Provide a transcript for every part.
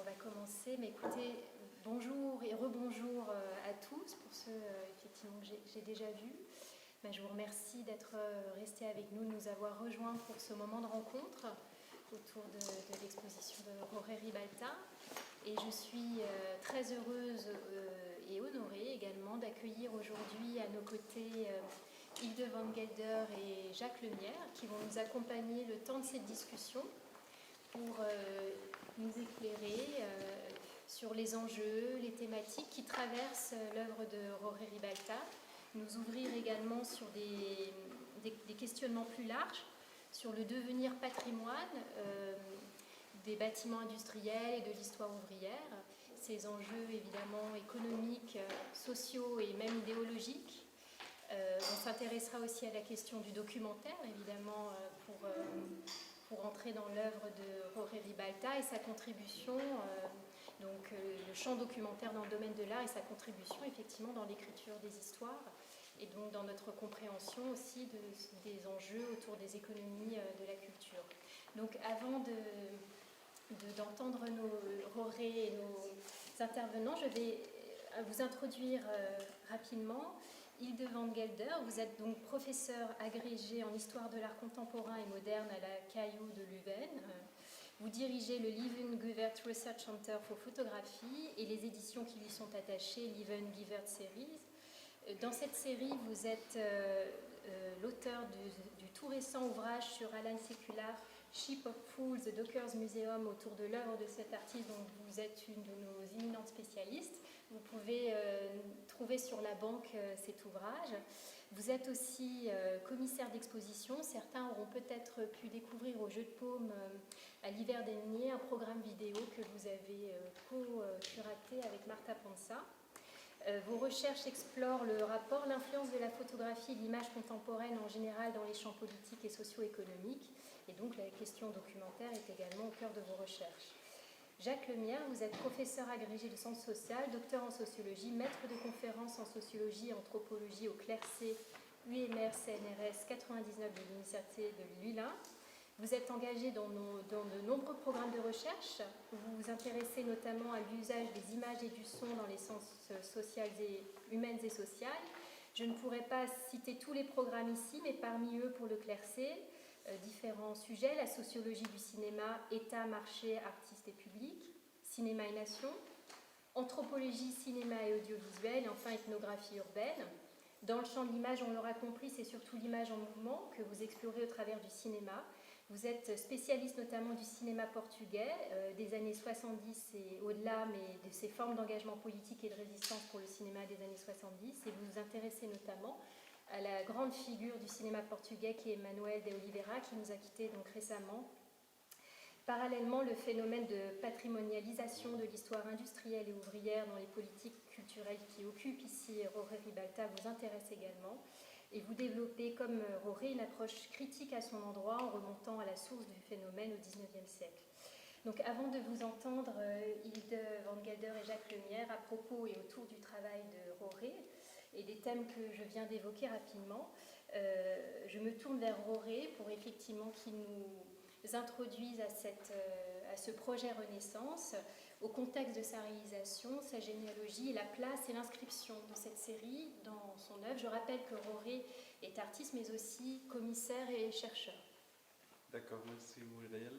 on va commencer. Mais écoutez, bonjour et rebonjour à tous, pour ceux effectivement que j'ai déjà vus. Je vous remercie d'être restés avec nous, de nous avoir rejoints pour ce moment de rencontre autour de l'exposition de Jorge Ribalta. Et je suis très heureuse et honorée également d'accueillir aujourd'hui à nos côtés Hilde Van Gelder et Jacques Lemierre qui vont nous accompagner le temps de cette discussion pour nous éclairer sur les enjeux, les thématiques qui traversent l'œuvre de Jorge Ribalta, nous ouvrir également sur des questionnements plus larges sur le devenir patrimoine des bâtiments industriels et de l'histoire ouvrière, ces enjeux évidemment économiques, sociaux et même idéologiques. On s'intéressera aussi à la question du documentaire, évidemment, pour entrer dans l'œuvre de Jorge Ribalta et sa contribution, donc le champ documentaire dans le domaine de l'art et sa contribution effectivement dans l'écriture des histoires et donc dans notre compréhension aussi des enjeux autour des économies de la culture. Donc avant d'entendre Jorge et nos intervenants, je vais vous introduire rapidement. Hilde Van Gelder, vous êtes donc professeur agrégé en histoire de l'art contemporain et moderne à la KU de Leuven. Vous dirigez le Lieven Guvert Research Center for Photography et les éditions qui lui sont attachées, Lieven Guvert Series. Dans cette série, vous êtes l'auteur du tout récent ouvrage sur Alan Sekular, Ship of Fools, The Dockers Museum, autour de l'œuvre de cet artiste dont vous êtes une de nos éminentes spécialistes. Vous pouvez trouver sur la banque cet ouvrage. Vous êtes aussi commissaire d'exposition. Certains auront peut-être pu découvrir au Jeu de Paume à l'hiver dernier un programme vidéo que vous avez co-curaté avec Marta Panza. Vos recherches explorent le rapport, l'influence de la photographie et de l'image contemporaine en général dans les champs politiques et socio-économiques. Et donc la question documentaire est également au cœur de vos recherches. Jacques Lemierre, vous êtes professeur agrégé de sciences sociales, docteur en sociologie, maître de conférences en sociologie et anthropologie au CLERC UMR CNRS 99 de l'Université de Lublin. Vous êtes engagé dans de nombreux programmes de recherche. Vous vous intéressez notamment à l'usage des images et du son dans les sciences sociales et humaines et sociales. Je ne pourrais pas citer tous les programmes ici, mais parmi eux, pour le CLERC, différents sujets, la sociologie du cinéma, État, marché, artistes et public, cinéma et nation, anthropologie, cinéma et audiovisuel, et enfin ethnographie urbaine. Dans le champ de l'image, on l'aura compris, c'est surtout l'image en mouvement que vous explorez au travers du cinéma. Vous êtes spécialiste notamment du cinéma portugais des années 70 et au-delà, mais de ces formes d'engagement politique et de résistance pour le cinéma des années 70. Et vous vous intéressez notamment à la grande figure du cinéma portugais qui est Manuel de Oliveira, qui nous a quittés donc récemment. Parallèlement, le phénomène de patrimonialisation de l'histoire industrielle et ouvrière dans les politiques culturelles qui occupent ici Jorge Ribalta vous intéresse également. Et vous développez, comme Jorge, une approche critique à son endroit en remontant à la source du phénomène au XIXe siècle. Donc avant de vous entendre, Hilde Van Gelder et Jacques Lemierre, à propos et autour du travail de Jorge et des thèmes que je viens d'évoquer rapidement, je me tourne vers Jorge pour effectivement qu'il nous introduise à ce projet Renaissance, au contexte de sa réalisation, sa généalogie, la place et l'inscription de cette série dans son œuvre. Je rappelle que Jorge est artiste mais aussi commissaire et chercheur. D'accord, merci Muriel.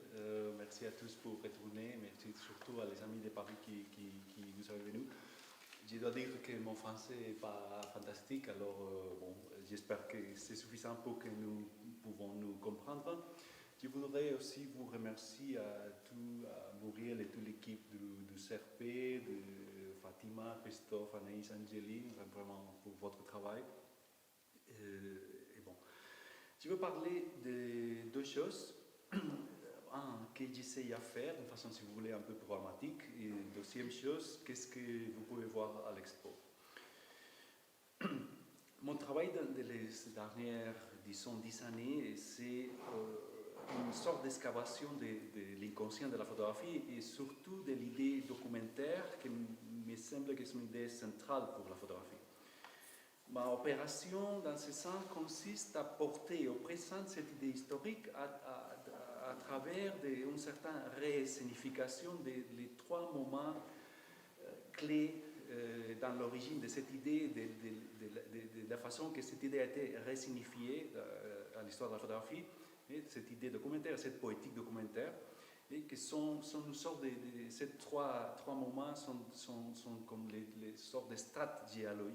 Merci à tous pour retourner. Merci surtout à les amis de Paris qui nous avaient venus. Je dois dire que mon français n'est pas fantastique, alors j'espère que c'est suffisant pour que nous pouvons nous comprendre. Je voudrais aussi vous remercier à Muriel et toute l'équipe du CRP, de Fatima, Christophe, Anaïs, Angéline, vraiment pour votre travail. Je veux parler de deux choses. Un, que j'essaye à faire d'une façon, si vous voulez, un peu programmatique. Et deuxième chose, qu'est-ce que vous pouvez voir à l'expo. Mon travail dans les dernières, disons, 10 années, c'est une sorte d'excavation de l'inconscient de la photographie et surtout de l'idée documentaire qui me semble que c'est une idée centrale pour la photographie. Ma opération, dans ce sens, consiste à porter au présent cette idée historique, à à travers une certaine ressignification des trois moments clés dans l'origine de cette idée, de la façon que cette idée a été resignifiée à l'histoire de la photographie, et cette idée documentaire, cette poétique documentaire, et que sont une sorte ces trois moments sont comme les sortes de strates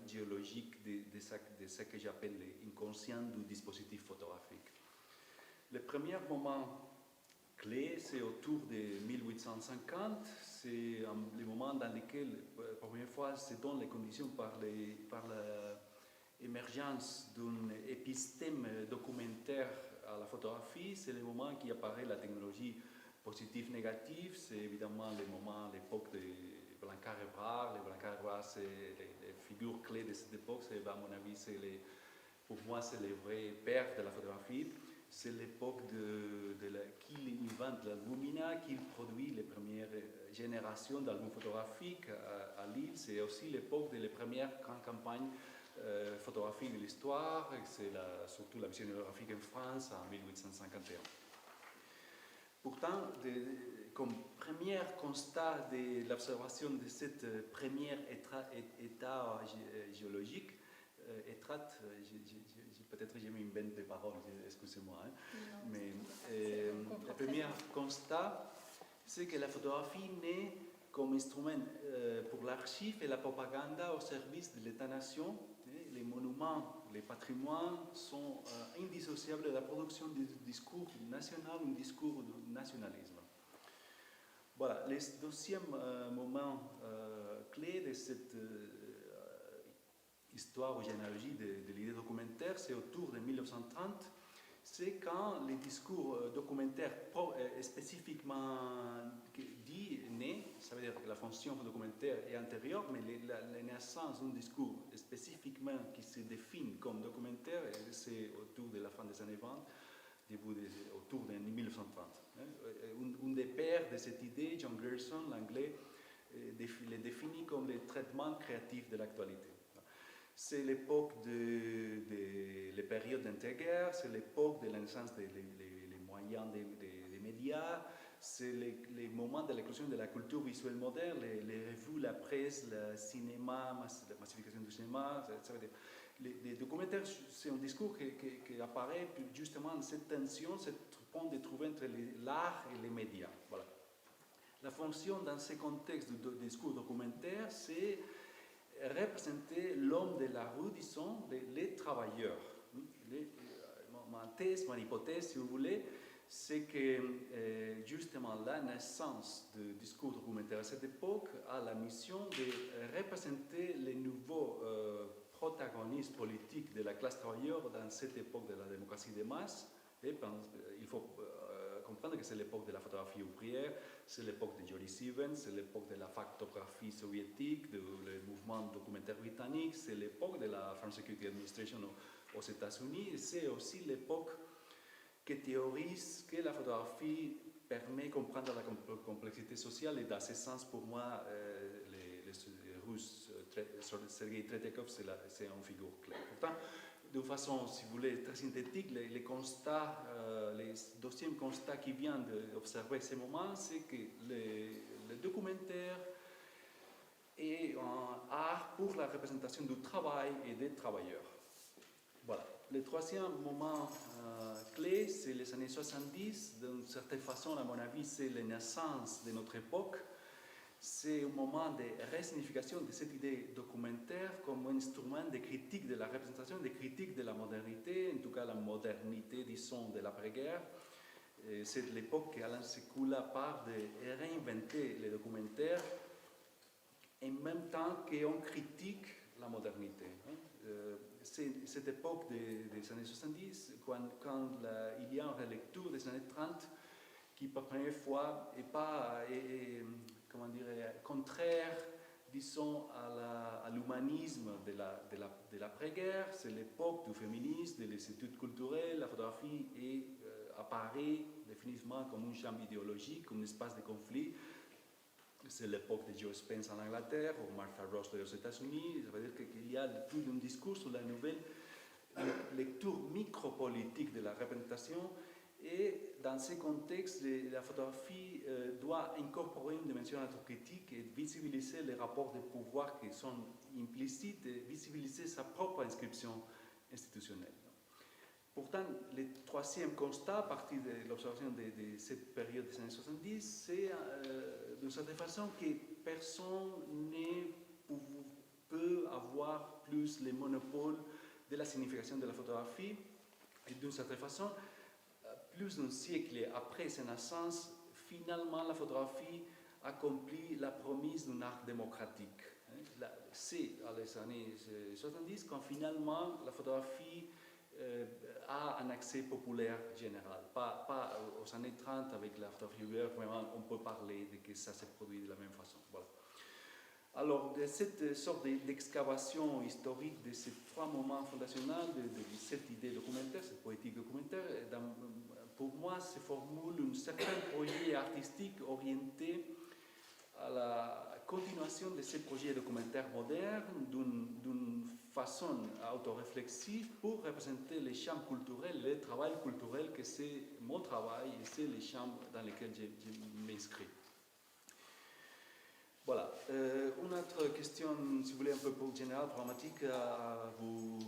géologiques de ce que j'appelle l'inconscient du dispositif photographique. Le premier moment clé, c'est autour de 1850, c'est le moment dans lequel, pour la première fois, se donnent les conditions par l'émergence d'un épistème documentaire à la photographie. C'est le moment qui apparaît la technologie positive-négative. C'est évidemment l'époque de Blanquart-Hébrard. Les Blanquart-Hébrard, c'est les figures clés de cette époque. À mon avis, pour moi, c'est les vrais pères de la photographie. C'est l'époque qu'il invente l'albumina, qu'il produit les premières générations d'albums photographiques à Lille. C'est aussi l'époque des premières grandes campagnes photographiques de l'histoire. C'est surtout la vision photographique en France en 1851. Pourtant, comme premier constat de l'observation de cette première état géologique, peut-être j'ai mis une benne de paroles, excusez-moi, hein. Non, mais le premier constat, c'est que la photographie naît comme instrument pour l'archive et la propagande au service de l'État-nation. Les monuments, les patrimoines sont indissociables de la production du discours national, un discours de nationalisme. Voilà, le deuxième moment clé de cette histoire ou généalogie de l'idée documentaire, c'est autour de 1930, c'est quand les discours documentaires spécifiquement dit né, ça veut dire que la fonction documentaire est antérieure, mais la naissance d'un discours spécifiquement qui se définit comme documentaire, c'est autour de la fin des années 20, autour de 1930. Un des pères de cette idée, John Grierson, l'anglais, le définit comme le traitement créatif de l'actualité. C'est l'époque les périodes d'entre-guerres, c'est l'époque de la naissance des moyens des médias, c'est les moments de l'éclosion de la culture visuelle moderne, les revues, la presse, le cinéma, la massification du cinéma. Ça veut dire, les documentaires, c'est un discours qui apparaît justement dans cette tension, cette point de trouver entre l'art et les médias. Voilà. La fonction dans ce contexte de discours documentaire, c'est représenter l'homme de la rue, disons, les travailleurs. Ma thèse, mon hypothèse, si vous voulez, c'est que justement la naissance du discours documentaire à cette époque a la mission de représenter les nouveaux protagonistes politiques de la classe travailleuse dans cette époque de la démocratie des masses. Et il faut comprendre que c'est l'époque de la photographie ouvrière, c'est l'époque de Jody Stevens, c'est l'époque de la photographie soviétique, du mouvement documentaire britannique, c'est l'époque de la Foreign Security Administration aux États-Unis, et c'est aussi l'époque qui théorise que la photographie permet de comprendre la complexité sociale, et dans ce sens, pour moi, les Russes, Sergei Tretyakov, c'est une figure clé. Pourtant, de façon, si vous voulez, très synthétique, les constats, les deuxième constat qui vient d'observer ces moments, c'est que le documentaire est un art pour la représentation du travail et des travailleurs. Voilà. Le troisième moment clé, c'est les années 70. D'une certaine façon, à mon avis, c'est la naissance de notre époque. C'est un moment de resignification de cette idée documentaire comme un instrument de critique de la représentation, de critique de la modernité, en tout cas la modernité, disons, de l'après-guerre. C'est l'époque qu'Alain Sekula part de réinventer les documentaires en même temps qu'on critique la modernité. C'est cette époque des années 70, quand il y a une relecture des années 30 qui, pour la première fois, n'est pas comment dire, contraire, disons, à l'humanisme de l'après-guerre. C'est l'époque du féminisme, des études culturelles. La photographie apparaît définitivement comme un champ idéologique, comme un espace de conflit. C'est l'époque de Joe Spence en Angleterre ou Martha Rosler aux États-Unis. Ça veut dire qu'il y a tout un discours sur la nouvelle lecture micropolitique de la représentation Et dans ce contexte, la photographie doit incorporer une dimension autocritique et visibiliser les rapports de pouvoir qui sont implicites et visibiliser sa propre inscription institutionnelle. Pourtant, le troisième constat, à partir de l'observation de cette période des années 70, c'est d'une certaine façon que personne ne peut avoir plus le monopole de la signification de la photographie. Et d'une certaine façon, plus d'un siècle après sa naissance, finalement la photographie accomplit la promesse d'un art démocratique. C'est à les années 70 quand finalement la photographie a un accès populaire général. Pas aux années 30 avec la photographie ouverte, vraiment on peut parler de que ça se produit de la même façon. Voilà. Alors, de cette sorte d'excavation historique de ces trois moments fondationaux, de cette idée documentaire, cette poétique documentaire, pour moi, se formule un certain projet artistique orienté à la continuation de ces projets documentaires modernes d'une façon autoréflexive pour représenter les champs culturels, le travail culturel que c'est mon travail et c'est les champs dans lesquels je m'inscris. Voilà. Une autre question, si vous voulez, un peu plus générale, dramatique à vous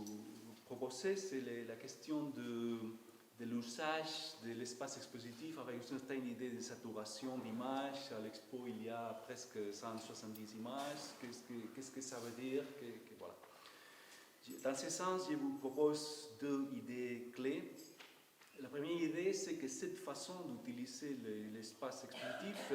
proposer, c'est la question de l'usage de l'espace expositif avec une certaine idée de saturation d'images. À l'expo, il y a presque 170 images. Qu'est-ce que ça veut dire voilà. Dans ce sens, je vous propose deux idées clés. La première idée, c'est que cette façon d'utiliser l'espace expositif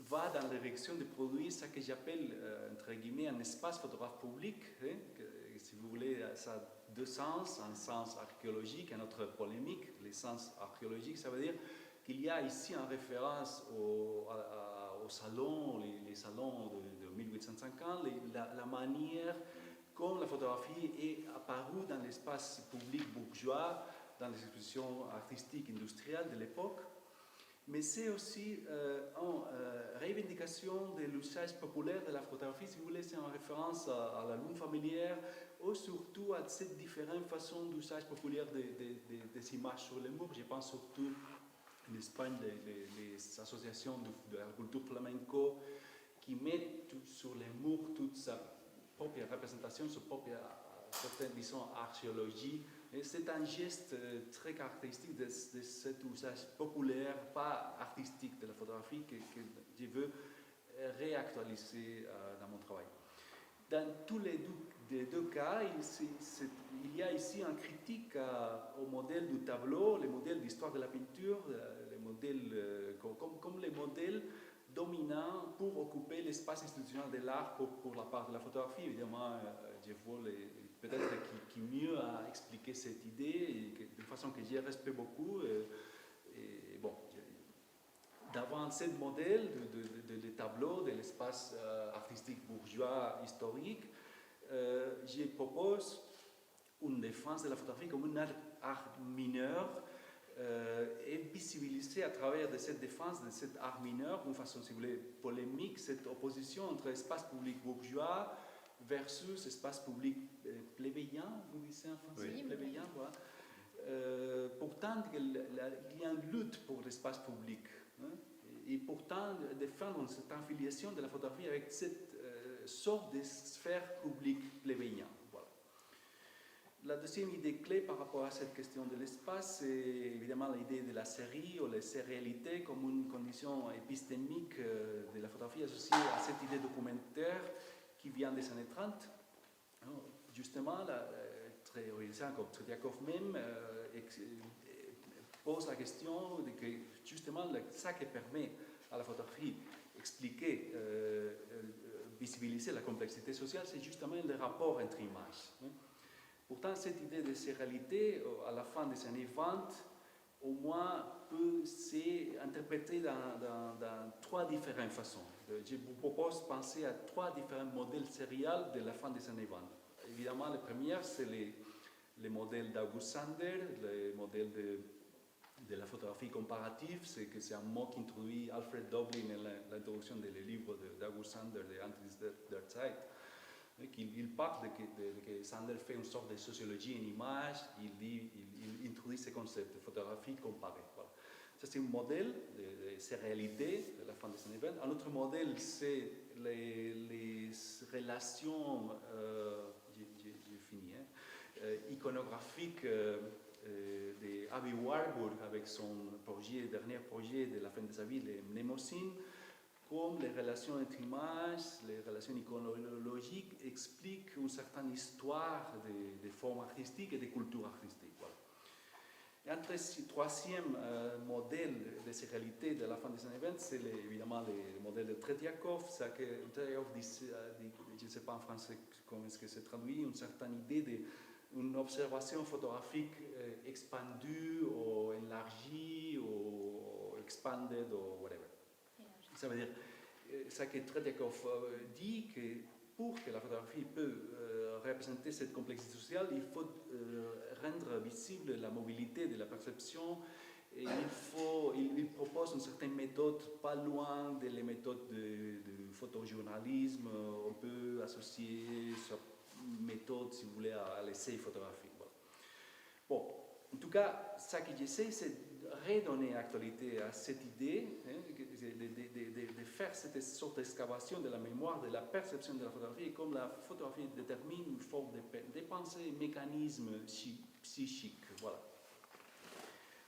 va dans la direction de produire ce que j'appelle, entre guillemets, un espace photographe public. Hein, que, si vous voulez, ça a deux sens, un sens archéologique, un autre polémique. Le sens archéologique, ça veut dire qu'il y a ici en référence au salon, les salons de 1850, la manière comme la photographie est apparue dans l'espace public bourgeois, dans les expositions artistiques industrielles de l'époque. Mais c'est aussi une revendication de l'usage populaire de la photographie, si vous voulez, c'est en référence à la lune familière, ou surtout à cette différente façon d'usage populaire des images sur les murs. Je pense surtout en Espagne, les associations de la culture flamenco qui mettent sur les murs toute sa propre représentation, sa propre, certaine, disons, archéologie. Et c'est un geste très caractéristique de cet usage populaire, pas artistique de la photographie que je veux réactualiser dans mon travail. Dans tous les deux cas, il y a ici une critique au modèle du tableau, le modèle d'histoire de la peinture, les modèles, comme les modèles dominants pour occuper l'espace institutionnel de l'art pour la part de la photographie. Évidemment, je vois peut-être qui mieux a expliqué cette idée, et de façon que j'y respecte beaucoup. Et bon, devant ce modèle de tableau, de l'espace artistique bourgeois historique, je propose une défense de la photographie comme un art mineur et visibiliser à travers de cette défense de cet art mineur, d'une façon, si vous voulez, polémique, cette opposition entre espace public bourgeois versus espace public plébéien, vous disiez en français, oui, plébéien, voilà. Pourtant, il y a une lutte pour l'espace public. Hein, et pourtant, défendre cette affiliation de la photographie avec cette sorte de sphère publique plébéien. Voilà. La deuxième idée clé par rapport à cette question de l'espace, c'est évidemment l'idée de la série ou la sérialité comme une condition épistémique de la photographie associée à cette idée documentaire qui vient des années 30. Justement, très réalisant comme Tretiakov même pose la question de que justement ça qui permet à la photographie expliquer, visibiliser la complexité sociale, c'est justement le rapport entre images. Pourtant, cette idée de sérialité, à la fin des années 20, au moins peut s'interpréter dans trois différentes façons. Je vous propose de penser à trois différents modèles sériels de la fin des années 20. Évidemment, le premier, c'est les modèles d'August Sander, le modèle de la photographie comparative, c'est un mot qu'introduit Alfred Doblin dans l'introduction des livres d'August Sander, de Antis der Zeit. Il part de que Sandel fait une sorte de sociologie en image, il introduit ces concepts de photographie comparée. Voilà. Ça, c'est un modèle de ces réalités de la fin des années 20. Un autre modèle, c'est les relations, j'ai fini, iconographiques d'Abby Warburg avec son dernier projet de la fin de sa vie, les Mnemosyne, comme les relations entre images, les relations iconologiques expliquent une certaine histoire des formes artistiques et des cultures artistiques. Voilà. Et un troisième modèle de ces réalités de la fin des années 20, c'est évidemment le modèle de Tretiakov. Tretiakov dit, je ne sais pas en français comment est-ce que c'est traduit, une certaine idée d'une observation photographique expandue ou élargie ou expanded ou whatever. Ça veut dire, ça que Tretiakov dit, que pour que la photographie peut représenter cette complexité sociale, il faut rendre visible la mobilité de la perception et il propose une certaine méthode pas loin des méthodes de photojournalisme. On peut associer cette méthode, si vous voulez, à l'essai photographique. Voilà. Bon, en tout cas, ce que j'essaie, c'est de redonner actualité à cette idée, de faire cette sorte d'excavation de la mémoire, de la perception de la photographie, et comme la photographie détermine une forme de pensée, mécanisme psychique. Voilà.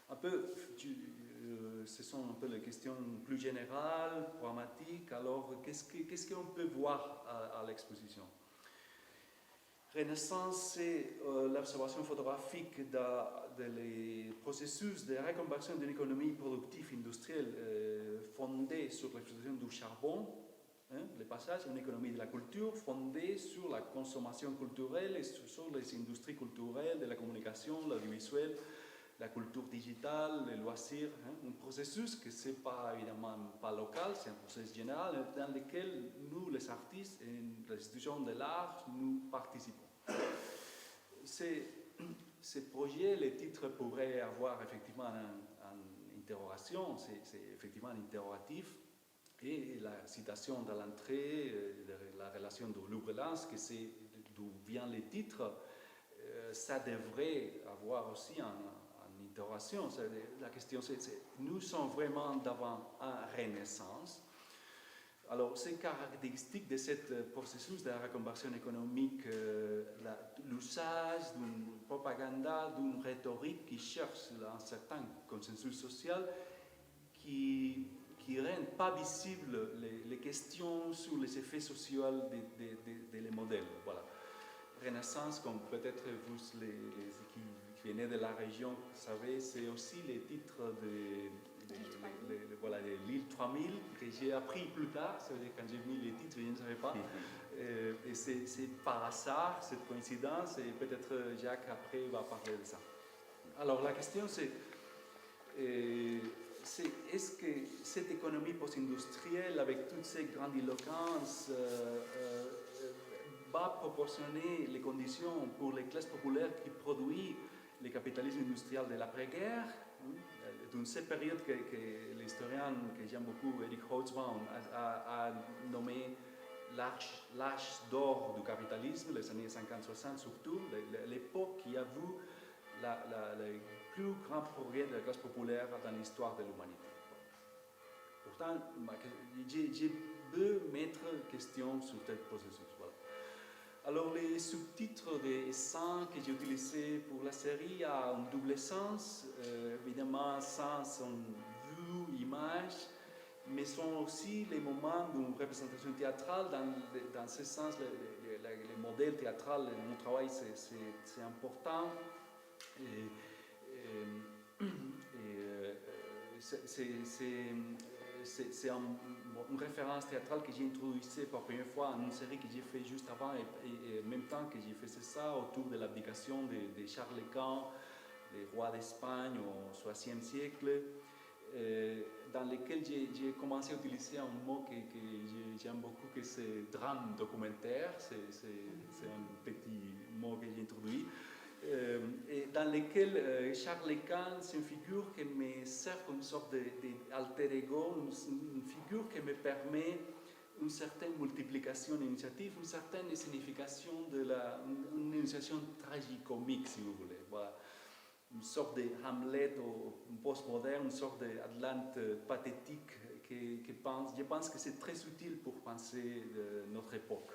Un peu, ce sont un peu les questions plus générales, pragmatiques. Alors, qu'est-ce qu'on peut voir à l'exposition? Renaissance, c'est l'observation photographique des processus de reconversion d'une économie productive industrielle fondée sur l'exploitation du charbon, le passage à une économie de la culture fondée sur la consommation culturelle et sur les industries culturelles, de la communication, l'audiovisuel, la culture digitale, les loisirs. Un processus que ce n'est pas évidemment pas local, c'est un processus général dans lequel nous, les artistes et les institutions de l'art, nous participons. Ces projets, les titres pourraient avoir effectivement une interrogation, c'est effectivement interrogatif, et la citation dans l'entrée, la relation de Louvre-Lens, que c'est d'où vient les titres, ça devrait avoir aussi une interrogation. La question c'est, nous sommes vraiment devant une renaissance. Alors, c'est caractéristique de ce processus de la reconversion économique, l'usage d'une propagande, d'une rhétorique qui cherche un certain consensus social qui ne rend pas visibles les questions sur les effets sociaux des modèles. Voilà. Renaissance, comme peut-être vous, qui venez de la région, vous savez, c'est aussi les titres de l'île 3000 que j'ai appris plus tard. C'est-à-dire quand j'ai mis les titres, je ne savais pas. Et c'est par hasard, cette coïncidence, et peut-être Jacques après va parler de ça. Alors la question c'est est-ce que cette économie post-industrielle, avec toutes ces grandiloquences, va proportionner les conditions pour les classes populaires qui produisent le capitalisme industriel de l'après-guerre, dans cette période que l'historien que j'aime beaucoup, Eric Hobsbawm, a nommé l'âge d'or du capitalisme, les années 50-60 surtout, l'époque qui a vu le plus grand progrès de la classe populaire dans l'histoire de l'humanité. Pourtant, j'ai veux mettre question sur ce processus. Voilà. Alors, les sous-titres des sens que j'ai utilisés pour la série ont un double sens. Évidemment, sens sont vue, image, mais sont aussi les moments d'une représentation théâtrale. Dans ce sens, le modèle théâtral, mon travail, c'est important. C'est une référence théâtrale que j'ai introduite pour la première fois en une série que j'ai fait juste avant et en même temps que j'ai fait ça autour de l'abdication de Charles Quint, le roi d'Espagne au XVIe siècle, dans lequel j'ai commencé à utiliser un mot que j'aime beaucoup, que c'est drame documentaire. C'est un petit mot que j'ai introduit. Et dans lequel Charles Quint, c'est une figure qui me sert comme une sorte d'alter ego, une figure qui me permet une certaine multiplication d'initiatives, une certaine signification une initiation tragicomique, si vous voulez. Voilà. Une sorte de Hamlet postmoderne, une sorte d'Atlante pathétique je pense que c'est très utile pour penser de notre époque.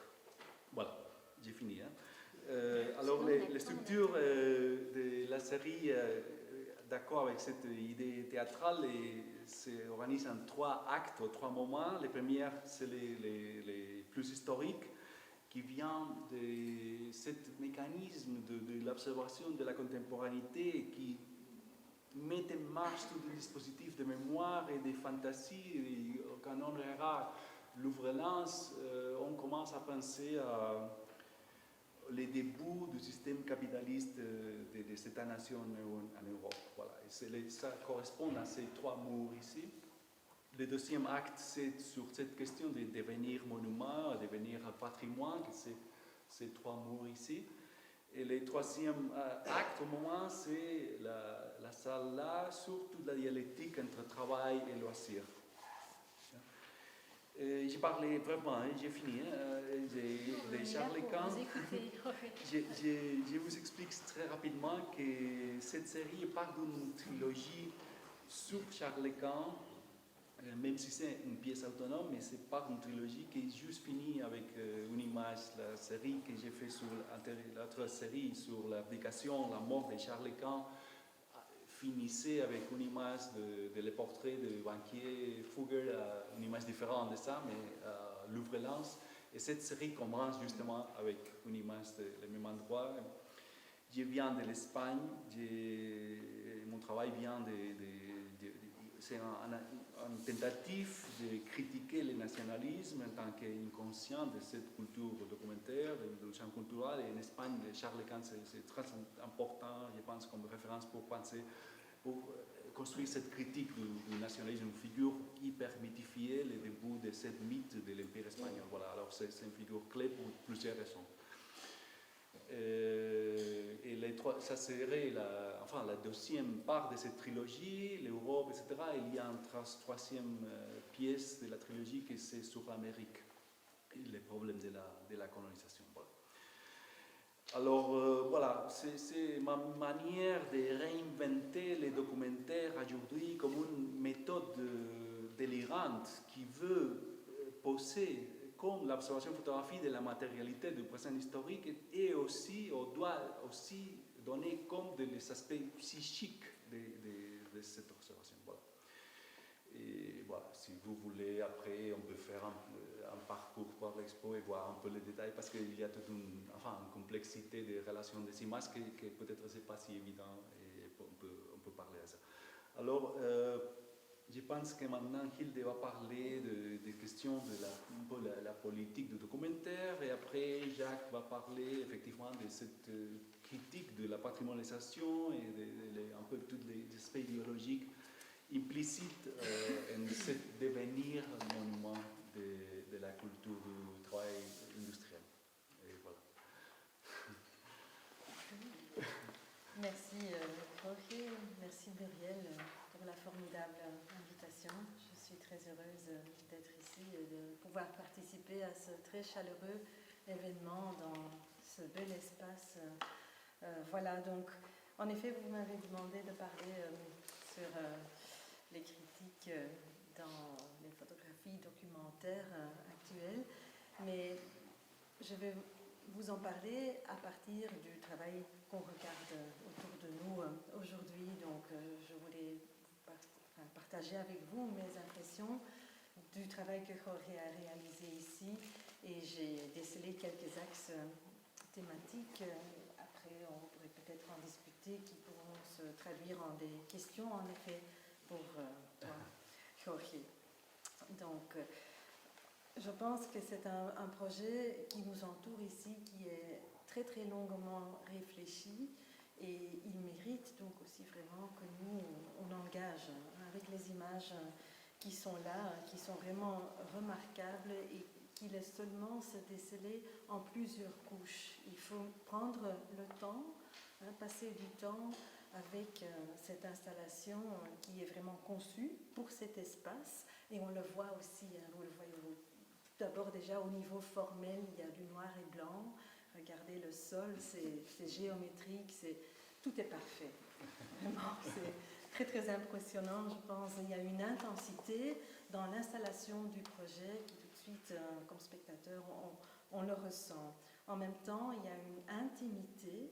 Voilà, j'ai fini. Alors, les structures de la série, d'accord avec cette idée théâtrale, s'organisent en 3 actes, 3 moments. Les premières, c'est les plus historiques, qui vient de ce mécanisme de l'observation de la contemporanéité qui met en marche tout le dispositif de mémoire et de fantaisie. Et quand on regarde l'ouvrance, on commence à penser à les débuts du système capitaliste de cette nation en Europe. Voilà. Et ça correspond à ces 3 mots ici. Le deuxième acte, c'est sur cette question de devenir monument, devenir patrimoine, c'est ces 3 mots ici. Et le troisième acte, au moment, c'est la salle là, sur toute la dialectique entre travail et loisir. J'ai parlé vraiment, j'ai fini. Les charlatans. Je vous explique très rapidement que cette série part d'une trilogie sur Charles-Quint, même si c'est une pièce autonome, mais c'est pas une trilogie qui est juste finie avec une image. La série que j'ai fait sur l'autre série sur l'abdication, la mort de Charles-Quint, finissait avec une image de le portrait de banquier Fugger, une image différente de ça, mais l'ouvrance. Et cette série commence justement avec une image de le même endroit. Je viens de l'Espagne, mon travail vient c'est une tentative de critiquer le nationalisme en tant qu'inconscient de cette culture documentaire, du champ culturel. Et en Espagne, Charles-Quint, c'est très important, je pense, comme référence pour construire cette critique du nationalisme, une figure hyper mythifiée, le début de cette mythe de l'Empire espagnol. Voilà, alors c'est une figure clé pour plusieurs raisons. Et ça serait la deuxième part de cette trilogie, l'Europe, etc. Il y a une troisième pièce de la trilogie qui c'est sur l'Amérique, les problèmes de la colonisation. Voilà. Alors voilà, c'est ma manière de réinventer les documentaires aujourd'hui comme une méthode délirante qui veut poser comme l'observation photographique de la matérialité du présent historique et aussi, on doit aussi donner comme des aspects psychiques de cette observation. Voilà. Et voilà, si vous voulez, après, on peut faire un parcours par l'expo et voir un peu les détails parce qu'il y a toute une complexité des relations des images que peut-être c'est pas si évident et on peut parler à ça. Alors, je pense que maintenant Hilde va parler des questions de la politique du documentaire et après Jacques va parler effectivement de cette critique de la patrimonialisation et un peu tous les aspects idéologiques implicites en ce devenir monument de la culture du travail industriel. Et voilà. Merci Jorge, merci Muriel pour la formidable invitation. Je suis très heureuse d'être ici et de pouvoir participer à ce très chaleureux événement dans ce bel espace. Voilà, donc en effet vous m'avez demandé de parler sur les critiques dans les photographies documentaires actuelles, mais je vais vous en parler à partir du travail qu'on regarde autour de nous aujourd'hui. Donc je voulais partager avec vous mes impressions du travail que Jorge a réalisé ici et j'ai décelé quelques axes thématiques. Après on pourrait peut-être en discuter qui pourront se traduire en des questions en effet pour toi, Jorge. Donc je pense que c'est un projet qui nous entoure ici, qui est très très longuement réfléchi et il mérite donc aussi vraiment que nous on engage avec les images qui sont là, qui sont vraiment remarquables et qui laissent seulement se déceler en plusieurs couches. Il faut prendre le temps, passer du temps avec cette installation qui est vraiment conçue pour cet espace et on le voit aussi, vous le voyez d'abord déjà au niveau formel, il y a du noir et blanc. Regardez le sol, c'est géométrique, tout est parfait. Vraiment, c'est très très impressionnant, je pense. Il y a une intensité dans l'installation du projet qui tout de suite, comme spectateur, on le ressent. En même temps, il y a une intimité,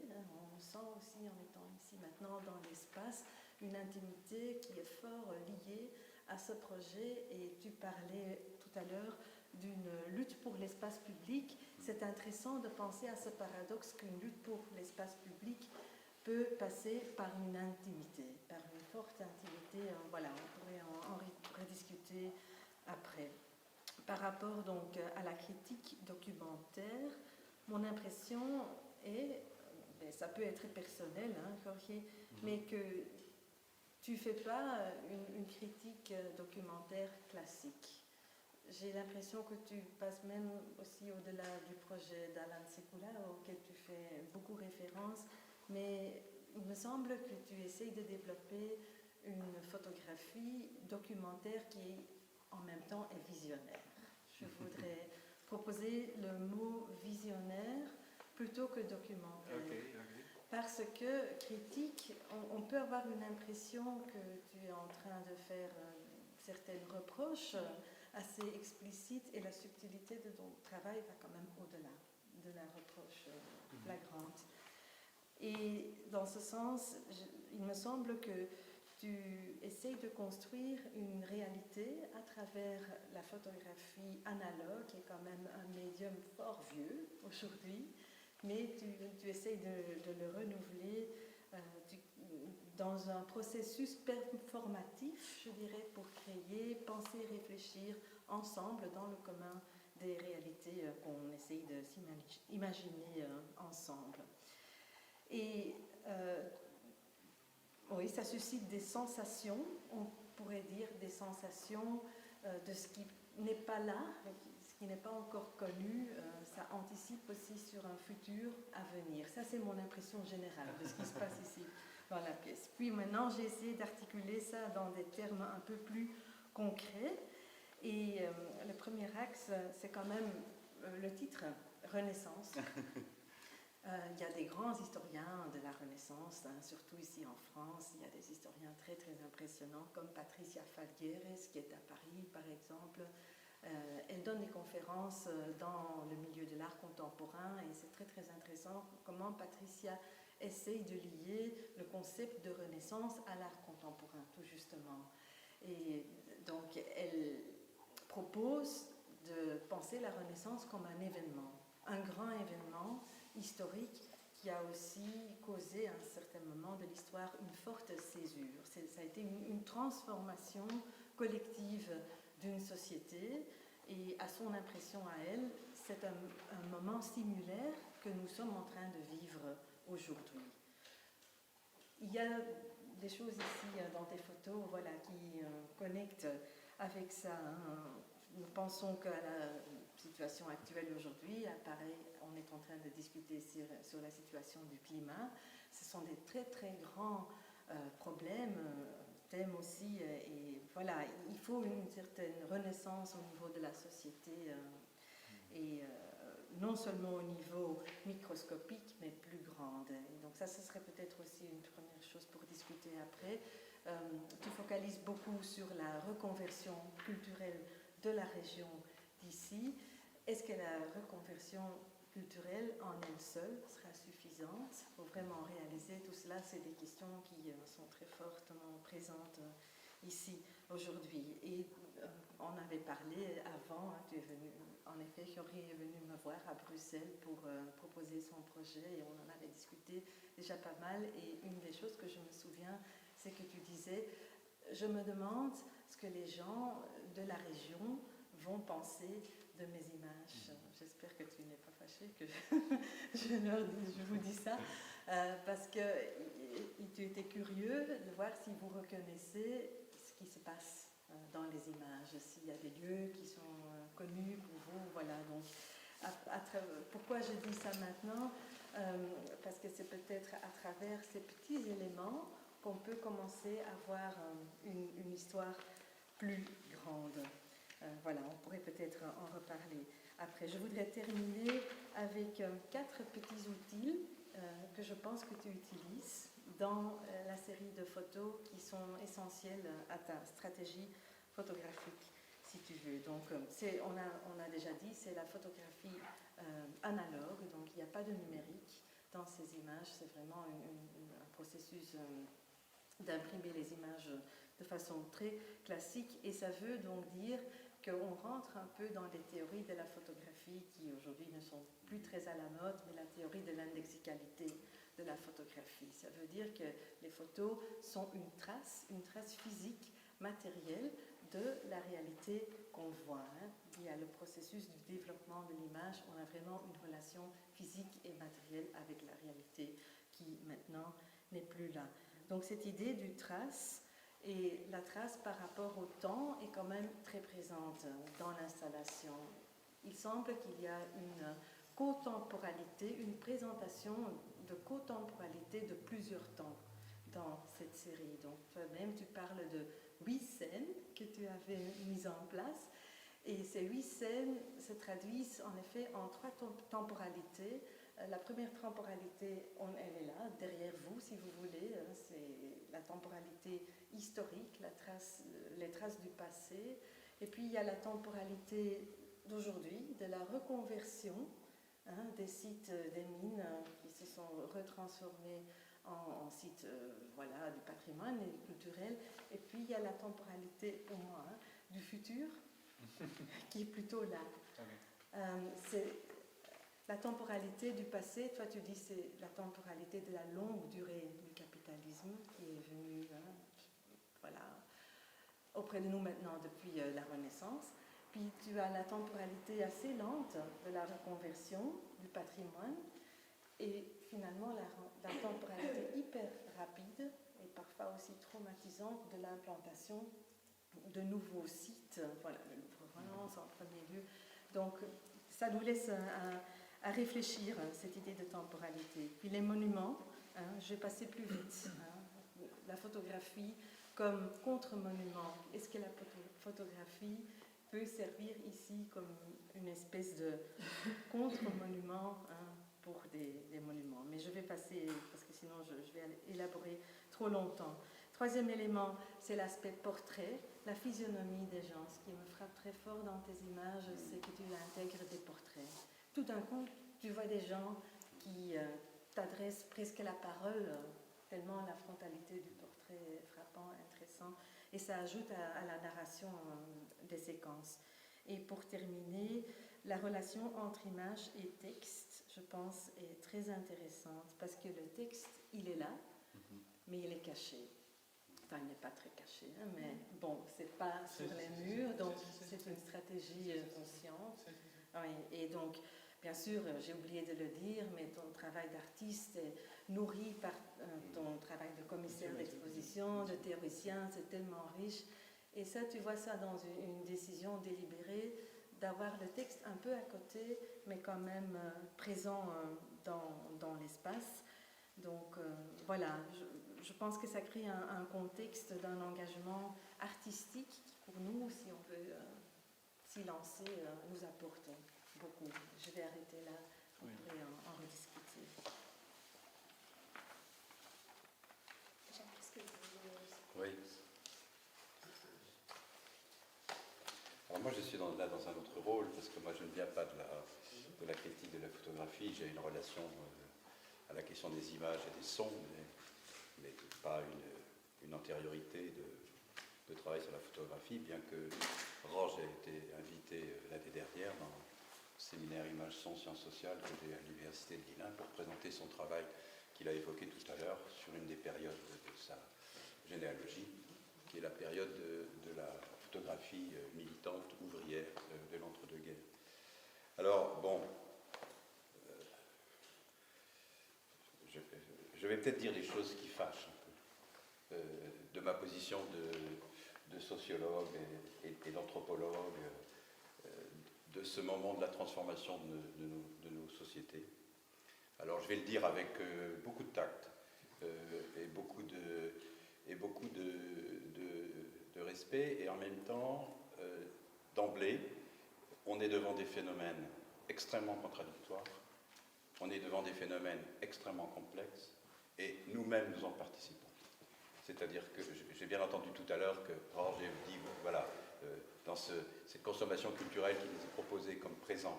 on sent aussi en étant ici maintenant dans l'espace, une intimité qui est fort liée à ce projet. Et tu parlais tout à l'heure d'une lutte pour l'espace public. C'est intéressant de penser à ce paradoxe qu'une lutte pour l'espace public peut passer par une intimité, par une forte intimité. Voilà, on pourrait en rediscuter après. Par rapport donc à la critique documentaire, mon impression est, ça peut être personnel, hein, Jorge, mais que tu ne fais pas une critique documentaire classique. J'ai l'impression que tu passes même aussi au-delà du projet d'Alan Sekula, auquel tu fais beaucoup référence, mais il me semble que tu essayes de développer une photographie documentaire qui en même temps est visionnaire. Je voudrais proposer le mot visionnaire plutôt que documentaire. Okay. Parce que critique, on peut avoir une impression que tu es en train de faire certaines reproches assez explicites, et la subtilité de ton travail va quand même au-delà de la reproche flagrante. Et dans ce sens, il me semble que tu essayes de construire une réalité à travers la photographie analogue, qui est quand même un médium fort vieux aujourd'hui, mais tu essayes de le renouveler dans un processus performatif, je dirais, pour créer, penser, réfléchir ensemble dans le commun des réalités qu'on essaye de s'imaginer ensemble. Et oui, ça suscite des sensations, on pourrait dire des sensations de ce qui n'est pas là, ce qui n'est pas encore connu. Ça anticipe aussi sur un futur à venir. Ça, c'est mon impression générale de ce qui se passe ici dans la pièce. Puis maintenant, j'ai essayé d'articuler ça dans des termes un peu plus concrets. Et le premier axe, c'est quand même le titre, Renaissance. Il y a des grands historiens de la Renaissance, hein, surtout ici en France. Il y a des historiens très très impressionnants comme Patricia Falgueres, qui est à Paris par exemple. Elle donne des conférences dans le milieu de l'art contemporain, et c'est très très intéressant comment Patricia essaye de lier le concept de Renaissance à l'art contemporain, tout justement. Et donc elle propose de penser la Renaissance comme un événement, un grand événement historique qui a aussi causé à un certain moment de l'histoire une forte césure. Ça a été une transformation collective d'une société, et à son impression à elle, c'est un moment similaire que nous sommes en train de vivre aujourd'hui. Il y a des choses ici dans tes photos, voilà, qui connectent avec ça. Hein. Nous pensons qu'à la situation actuelle aujourd'hui, pareil, on est en train de discuter sur la situation du climat. Ce sont des très très grands problèmes, thèmes aussi, et voilà, il faut une certaine renaissance au niveau de la société, et non seulement au niveau microscopique, mais plus grande. Et donc ça, ce serait peut-être aussi une première chose pour discuter après. Tu focalises beaucoup sur la reconversion culturelle de la région d'ici. Est-ce que la reconversion culturelle en elle seule sera suffisante pour vraiment réaliser tout cela? C'est des questions qui sont très fortement présentes ici aujourd'hui. Et on avait parlé avant, hein, tu es venu, en effet, Jorge est venu me voir à Bruxelles pour proposer son projet, et on en avait discuté déjà pas mal. Et une des choses que je me souviens, c'est que tu disais, je me demande ce que les gens de la région vont penser de mes images. J'espère que tu n'es pas fâché que je vous dis ça, parce que tu étais curieux de voir si vous reconnaissez ce qui se passe dans les images, s'il y a des lieux qui sont connus pour vous. Voilà, donc pourquoi je dis ça maintenant? Parce que c'est peut-être à travers ces petits éléments qu'on peut commencer à voir une histoire plus grande. Voilà, on pourrait peut-être en reparler après. Je voudrais terminer avec 4 petits outils que je pense que tu utilises dans la série de photos qui sont essentielles à ta stratégie photographique, si tu veux. Donc, on a déjà dit, c'est la photographie analogue, donc il n'y a pas de numérique dans ces images, c'est vraiment un processus d'imprimer les images de façon très classique, et ça veut donc dire qu'on rentre un peu dans les théories de la photographie qui aujourd'hui ne sont plus très à la mode, mais la théorie de l'indexicalité de la photographie. Ça veut dire que les photos sont une trace physique, matérielle de la réalité qu'on voit. Il y a le processus du développement de l'image, on a vraiment une relation physique et matérielle avec la réalité qui maintenant n'est plus là. Donc cette idée du trace, et la trace par rapport au temps est quand même très présente dans l'installation. Il semble qu'il y a une cotemporalité, une présentation de cotemporalité de plusieurs temps dans cette série. Donc toi-même, tu parles de 8 scènes que tu avais mises en place, et ces 8 scènes se traduisent en effet en 3 temporalités. La première temporalité, elle est là, derrière vous, si vous voulez. C'est la temporalité historique, les traces du passé. Et puis, il y a la temporalité d'aujourd'hui, de la reconversion des sites, des mines qui se sont retransformés en sites du patrimoine et culturel. Et puis, il y a la temporalité, au moins, du futur, qui est plutôt là. C'est la temporalité du passé, toi tu dis c'est la temporalité de la longue durée du capitalisme qui est venue auprès de nous maintenant depuis la Renaissance. Puis tu as la temporalité assez lente de la reconversion du patrimoine, et finalement la temporalité hyper rapide et parfois aussi traumatisante de l'implantation de nouveaux sites, voilà, le Louvre-Lens en premier lieu. Donc ça nous laisse à réfléchir, cette idée de temporalité. Puis les monuments, je vais passer plus vite. La photographie comme contre-monument. Est-ce que la photographie peut servir ici comme une espèce de contre-monument pour des monuments? Mais je vais passer, parce que sinon je vais élaborer trop longtemps. Troisième élément, c'est l'aspect portrait, la physionomie des gens. Ce qui me frappe très fort dans tes images, c'est que tu intègres des portraits. Tout d'un coup, tu vois des gens qui t'adressent presque la parole, tellement la frontalité du portrait est frappant, intéressant, et ça ajoute à la narration des séquences. Et pour terminer, la relation entre image et texte, je pense, est très intéressante, parce que le texte, il est là, mais il est caché. Enfin, il n'est pas très caché, mais bon, c'est pas sur les murs, donc c'est une stratégie consciente. Oui, et donc, bien sûr, j'ai oublié de le dire, mais ton travail d'artiste est nourri par ton travail de commissaire d'exposition, de théoricien, c'est tellement riche. Et ça, tu vois ça dans une décision délibérée, d'avoir le texte un peu à côté, mais quand même présent dans l'espace. Donc voilà, je pense que ça crée un contexte d'un engagement artistique qui, pour nous, si on peut s'y lancer, nous apporte beaucoup. Je vais arrêter là, on pourrait en rediscuter. Jacques, est-ce que vous Oui. Alors moi je suis là dans un autre rôle, parce que moi je ne viens pas de la critique de la photographie, j'ai une relation à la question des images et des sons, mais pas une antériorité de travail sur la photographie, bien que Roge ait été invité l'année dernière dans le séminaire Images, Sons, Sciences sociales que j'ai à l'Université de Lille pour présenter son travail qu'il a évoqué tout à l'heure sur une des périodes de sa généalogie, qui est la période de la photographie militante, ouvrière de l'entre-deux-guerres. Alors, bon, je vais peut-être dire des choses qui fâchent un peu, de ma position de sociologue et d'anthropologue, de ce moment de la transformation de nos sociétés. Alors, je vais le dire avec beaucoup de tact et beaucoup de respect, et en même temps d'emblée, on est devant des phénomènes extrêmement contradictoires, on est devant des phénomènes extrêmement complexes, et nous-mêmes nous en participons. C'est-à-dire que j'ai bien entendu tout à l'heure que Roger dit, voilà, dans cette consommation culturelle qui nous est proposée comme présent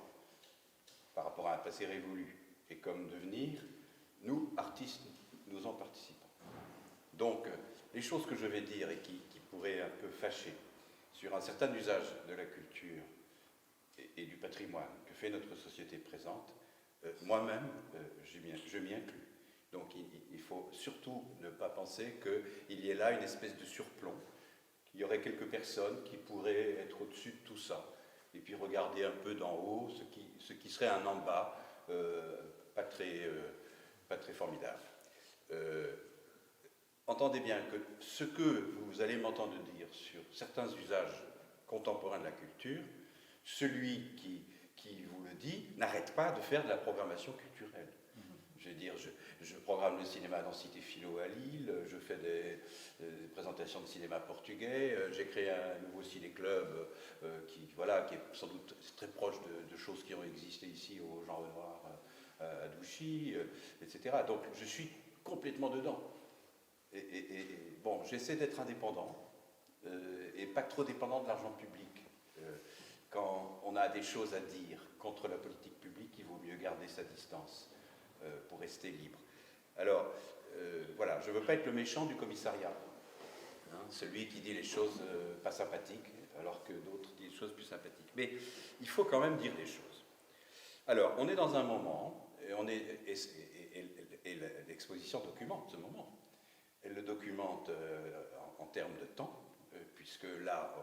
par rapport à un passé révolu et comme devenir, nous, artistes, nous en participons. Donc, les choses que je vais dire et qui pourraient un peu fâcher sur un certain usage de la culture et du patrimoine que fait notre société présente, moi-même, je m'y inclus. Donc il ne faut surtout ne pas penser qu'il y ait là une espèce de surplomb, qu'il y aurait quelques personnes qui pourraient être au-dessus de tout ça, et puis regarder un peu d'en haut ce qui serait un en bas pas très formidable. Entendez bien que ce que vous allez m'entendre dire sur certains usages contemporains de la culture, celui qui vous le dit n'arrête pas de faire de la programmation culturelle. Je veux dire, je programme le cinéma dans Cité Philo à Lille, je fais des présentations de cinéma portugais, j'ai créé un nouveau ciné-club qui est sans doute très proche de choses qui ont existé ici au Jean Renoir à Douchy, etc. Donc je suis complètement dedans. Bon, j'essaie d'être indépendant et pas trop dépendant de l'argent public. Quand on a des choses à dire contre la politique publique, il vaut mieux garder sa distance pour rester libre. Alors, voilà, je ne veux pas être le méchant du commissariat, hein, celui qui dit les choses pas sympathiques, alors que d'autres disent des choses plus sympathiques. Mais il faut quand même dire les choses. Alors, on est dans un moment, et l'exposition documente ce moment. Elle le documente en termes de temps, puisque là,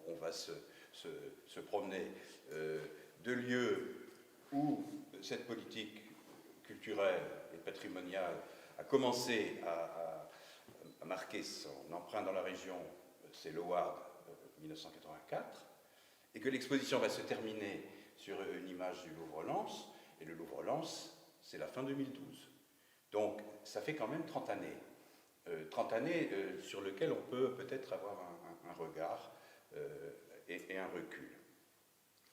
on va se promener de lieux où cette politique culturelle et patrimoniale a commencé à marquer son empreinte dans la région, c'est l'Howard 1984, et que l'exposition va se terminer sur une image du Louvre-Lens, et le Louvre-Lens, c'est la fin 2012. Donc, ça fait quand même 30 années. 30 années sur lesquelles on peut peut-être avoir un regard et un recul.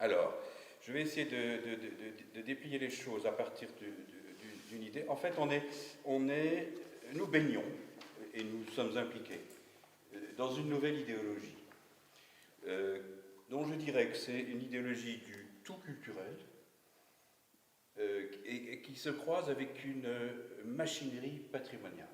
Alors, je vais essayer de déplier les choses à partir d'une idée. En fait, nous baignons, et nous sommes impliqués, dans une nouvelle idéologie, dont je dirais que c'est une idéologie du tout culturel, et qui se croise avec une machinerie patrimoniale.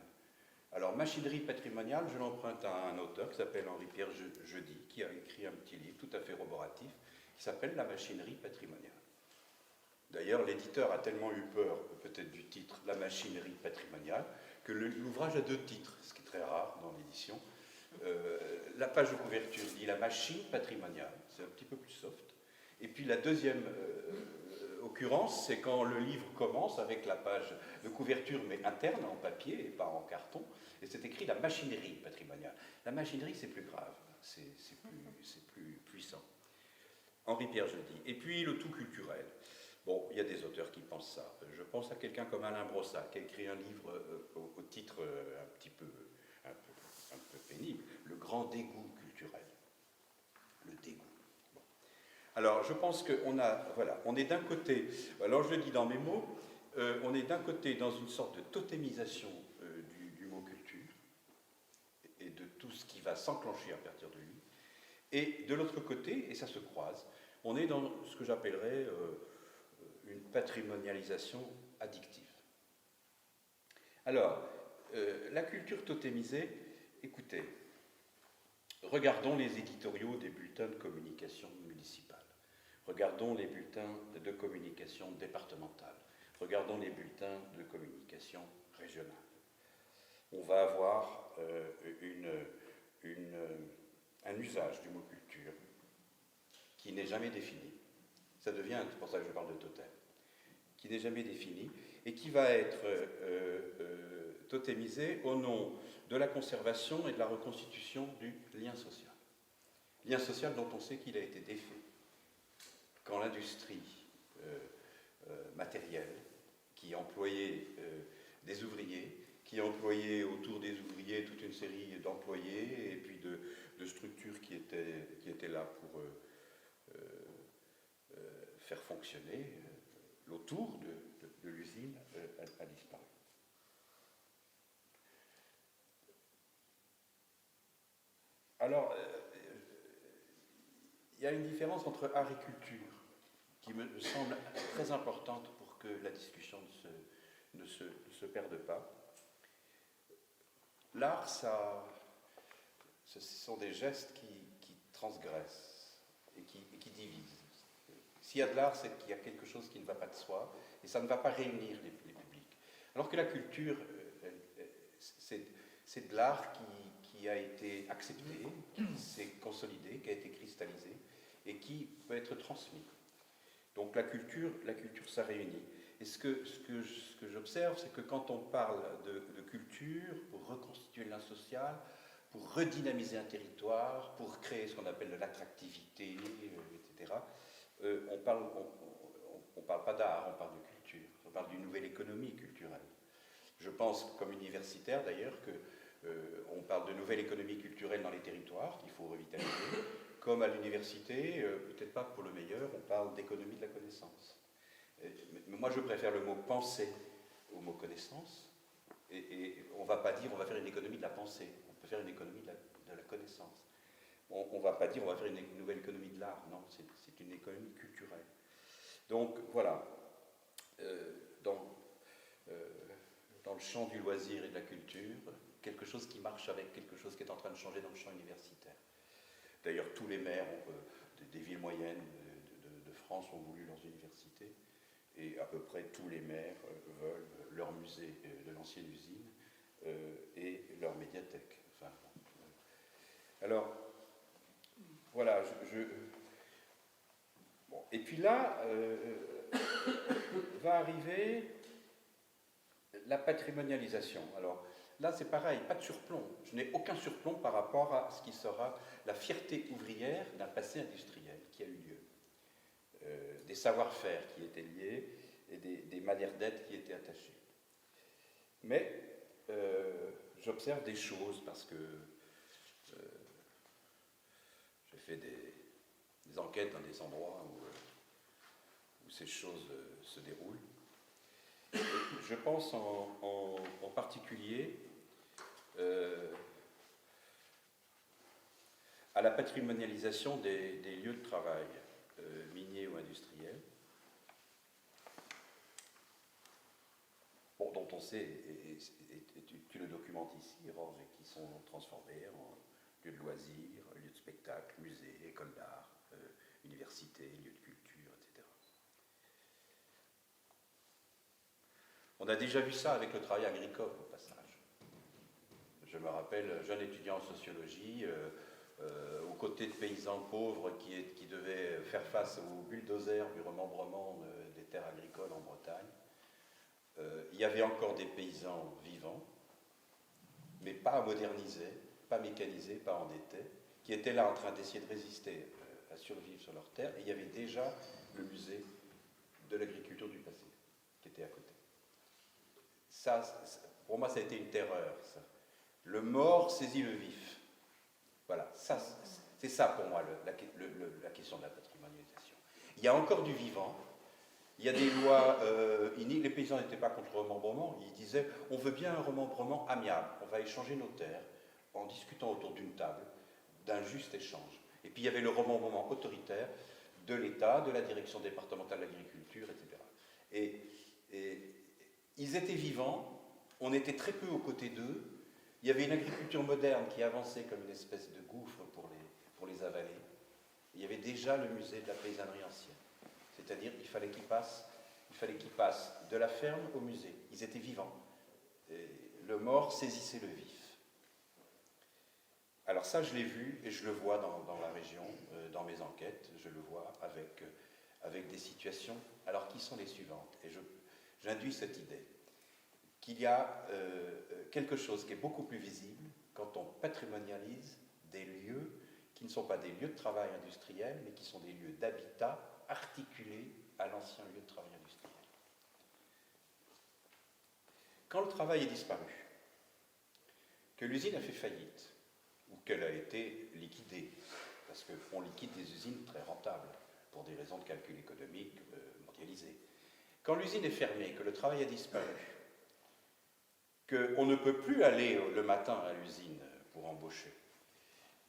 Alors, machinerie patrimoniale, je l'emprunte à un auteur qui s'appelle Henri-Pierre Jeudi, qui a écrit un petit livre tout à fait roboratif, qui s'appelle La machinerie patrimoniale. D'ailleurs, l'éditeur a tellement eu peur, peut-être du titre, La machinerie patrimoniale, que l'ouvrage a 2 titres, ce qui est très rare dans l'édition. La page de couverture dit La machine patrimoniale, c'est un petit peu plus soft. Et puis la deuxième occurrence, c'est quand le livre commence avec la page de couverture, mais interne, en papier et pas en carton, et c'est écrit La machinerie patrimoniale. La machinerie, c'est plus grave, c'est plus puissant. Henri-Pierre Jeudi. Et puis le tout culturel. Bon, il y a des auteurs qui pensent ça. Je pense à quelqu'un comme Alain Brossat, qui a écrit un livre au titre un peu pénible, Le grand dégoût culturel. Le dégoût. Bon. Alors, je pense on est d'un côté, alors je le dis dans mes mots, on est d'un côté dans une sorte de totémisation du mot culture et de tout ce qui va s'enclencher à partir de lui. Et de l'autre côté, et ça se croise, on est dans ce que j'appellerais une patrimonialisation addictive. Alors, la culture totémisée, écoutez, regardons les éditoriaux des bulletins de communication municipale, regardons les bulletins de communication départementale, regardons les bulletins de communication régionale. On va avoir un usage du mot culture qui n'est jamais défini. Ça devient, c'est pour ça que je parle de totem, qui n'est jamais défini et qui va être totémisé au nom de la conservation et de la reconstitution du lien social. Lien social dont on sait qu'il a été défait quand l'industrie matérielle qui employait des ouvriers, qui employait autour des ouvriers toute une série d'employés et puis de structures qui étaient là faire fonctionner l'autour de l'usine a disparu. Alors, il y a une différence entre art et culture qui me semble très importante pour que la discussion ne se perde pas. L'art, ce sont des gestes qui transgressent et qui divisent. S'il y a de l'art, c'est qu'il y a quelque chose qui ne va pas de soi, et ça ne va pas réunir les publics. Alors que la culture, c'est de l'art qui a été accepté, qui s'est consolidé, qui a été cristallisé, et qui peut être transmis. Donc la culture, ça réunit. Et ce que j'observe, c'est que quand on parle de culture, pour reconstituer le lien social, pour redynamiser un territoire, pour créer ce qu'on appelle de l'attractivité, etc., on parle pas d'art, on parle de culture, on parle d'une nouvelle économie culturelle. Je pense, comme universitaire d'ailleurs, qu'on parle de nouvelle économie culturelle dans les territoires qu'il faut revitaliser. Comme à l'université, peut-être pas pour le meilleur, on parle d'économie de la connaissance. Mais moi, je préfère le mot pensée au mot connaissance. Et on ne va pas dire on va faire une économie de la pensée. On peut faire une économie de la connaissance. On ne va pas dire on va faire une nouvelle économie de l'art. Non, c'est une économie culturelle. Donc, voilà. Dans le champ du loisir et de la culture, quelque chose qui marche avec quelque chose qui est en train de changer dans le champ universitaire. D'ailleurs, tous les maires des villes moyennes de France ont voulu leurs universités, et à peu près tous les maires veulent leur musée de l'ancienne usine et leur médiathèque. Enfin, alors, voilà, bon. Et puis là, va arriver la patrimonialisation. Alors, là, c'est pareil, pas de surplomb. Je n'ai aucun surplomb par rapport à ce qui sera la fierté ouvrière d'un passé industriel qui a eu lieu. Des savoir-faire qui étaient liés et des manières d'être qui étaient attachées. Mais j'observe des choses parce que j'ai fait des enquêtes dans des endroits où ces choses se déroulent. Et je pense en particulier à la patrimonialisation des lieux de travail, miniers ou industriels, dont on sait, et tu le documentes ici, Roger, qui sont transformés en lieux de loisirs, lieux de spectacle, musées, écoles d'art, universités, lieux de culture, etc. On a déjà vu ça avec le travail agricole, au passage. Je me rappelle, jeune étudiant en sociologie, aux côtés de paysans pauvres qui devaient faire face au bulldozer du remembrement des terres agricoles en Bretagne. Il y avait encore des paysans vivants, mais pas modernisés, pas mécanisés, pas endettés, qui étaient là en train d'essayer de résister à survivre sur leurs terres. Et il y avait déjà le musée de l'agriculture du passé, qui était à côté. Ça, pour moi, ça a été une terreur, ça. Le mort saisit le vif. Voilà, c'est ça pour moi la question de la patrimonialisation. Il y a encore du vivant. Il y a des lois, les paysans n'étaient pas contre le remembrement, ils disaient on veut bien un remembrement amiable, on va échanger nos terres en discutant autour d'une table d'un juste échange. Et puis il y avait le remembrement autoritaire de l'État, de la direction départementale de l'agriculture, etc. Et ils étaient vivants, on était très peu aux côtés d'eux, il y avait une agriculture moderne qui avançait comme une espèce de gouffre pour les avaler. Il y avait déjà le musée de la paysannerie ancienne. C'est-à-dire qu'il fallait qu'ils passent de la ferme au musée. Ils étaient vivants. Et le mort saisissait le vif. Alors ça, je l'ai vu et je le vois dans la région, dans mes enquêtes. Je le vois avec des situations, alors qui sont les suivantes. Et j'induis cette idée qu'il y a quelque chose qui est beaucoup plus visible quand on patrimonialise des lieux qui ne sont pas des lieux de travail industriel, mais qui sont des lieux d'habitat articulés à l'ancien lieu de travail industriel. Quand le travail est disparu, que l'usine a fait faillite, ou qu'elle a été liquidée, parce qu'on liquide des usines très rentables, pour des raisons de calcul économique mondialisées. Quand l'usine est fermée, que le travail a disparu, qu'on ne peut plus aller le matin à l'usine pour embaucher,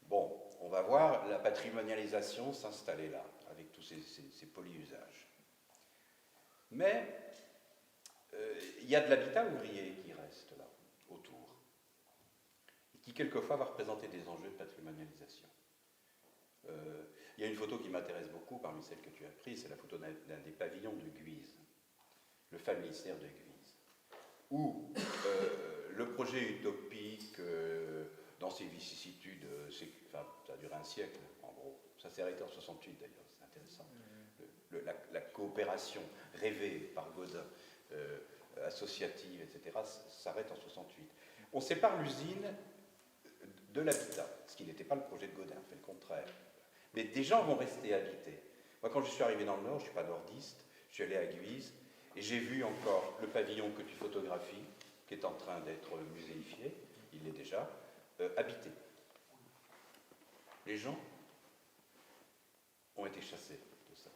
bon, on va voir la patrimonialisation s'installer là, avec tous ces polyusages. Mais il y a de l'habitat ouvrier qui reste là, autour, et qui quelquefois va représenter des enjeux de patrimonialisation. Il y a une photo qui m'intéresse beaucoup parmi celles que tu as prises, c'est la photo d'un des pavillons de Guise, le familistère de Guise, où le projet utopique, dans ses vicissitudes, enfin, ça a duré un siècle, en gros, ça s'est arrêté en 68 d'ailleurs, c'est intéressant, la coopération rêvée par Godin, associative, etc., s'arrête en 68. On sépare l'usine de l'habitat, ce qui n'était pas le projet de Godin, fait le contraire. Mais des gens vont rester habités. Moi, quand je suis arrivé dans le Nord, je ne suis pas nordiste, je suis allé à Guise, et j'ai vu encore le pavillon que tu photographies, qui est en train d'être muséifié, il l'est déjà, habité. Les gens ont été chassés de ça,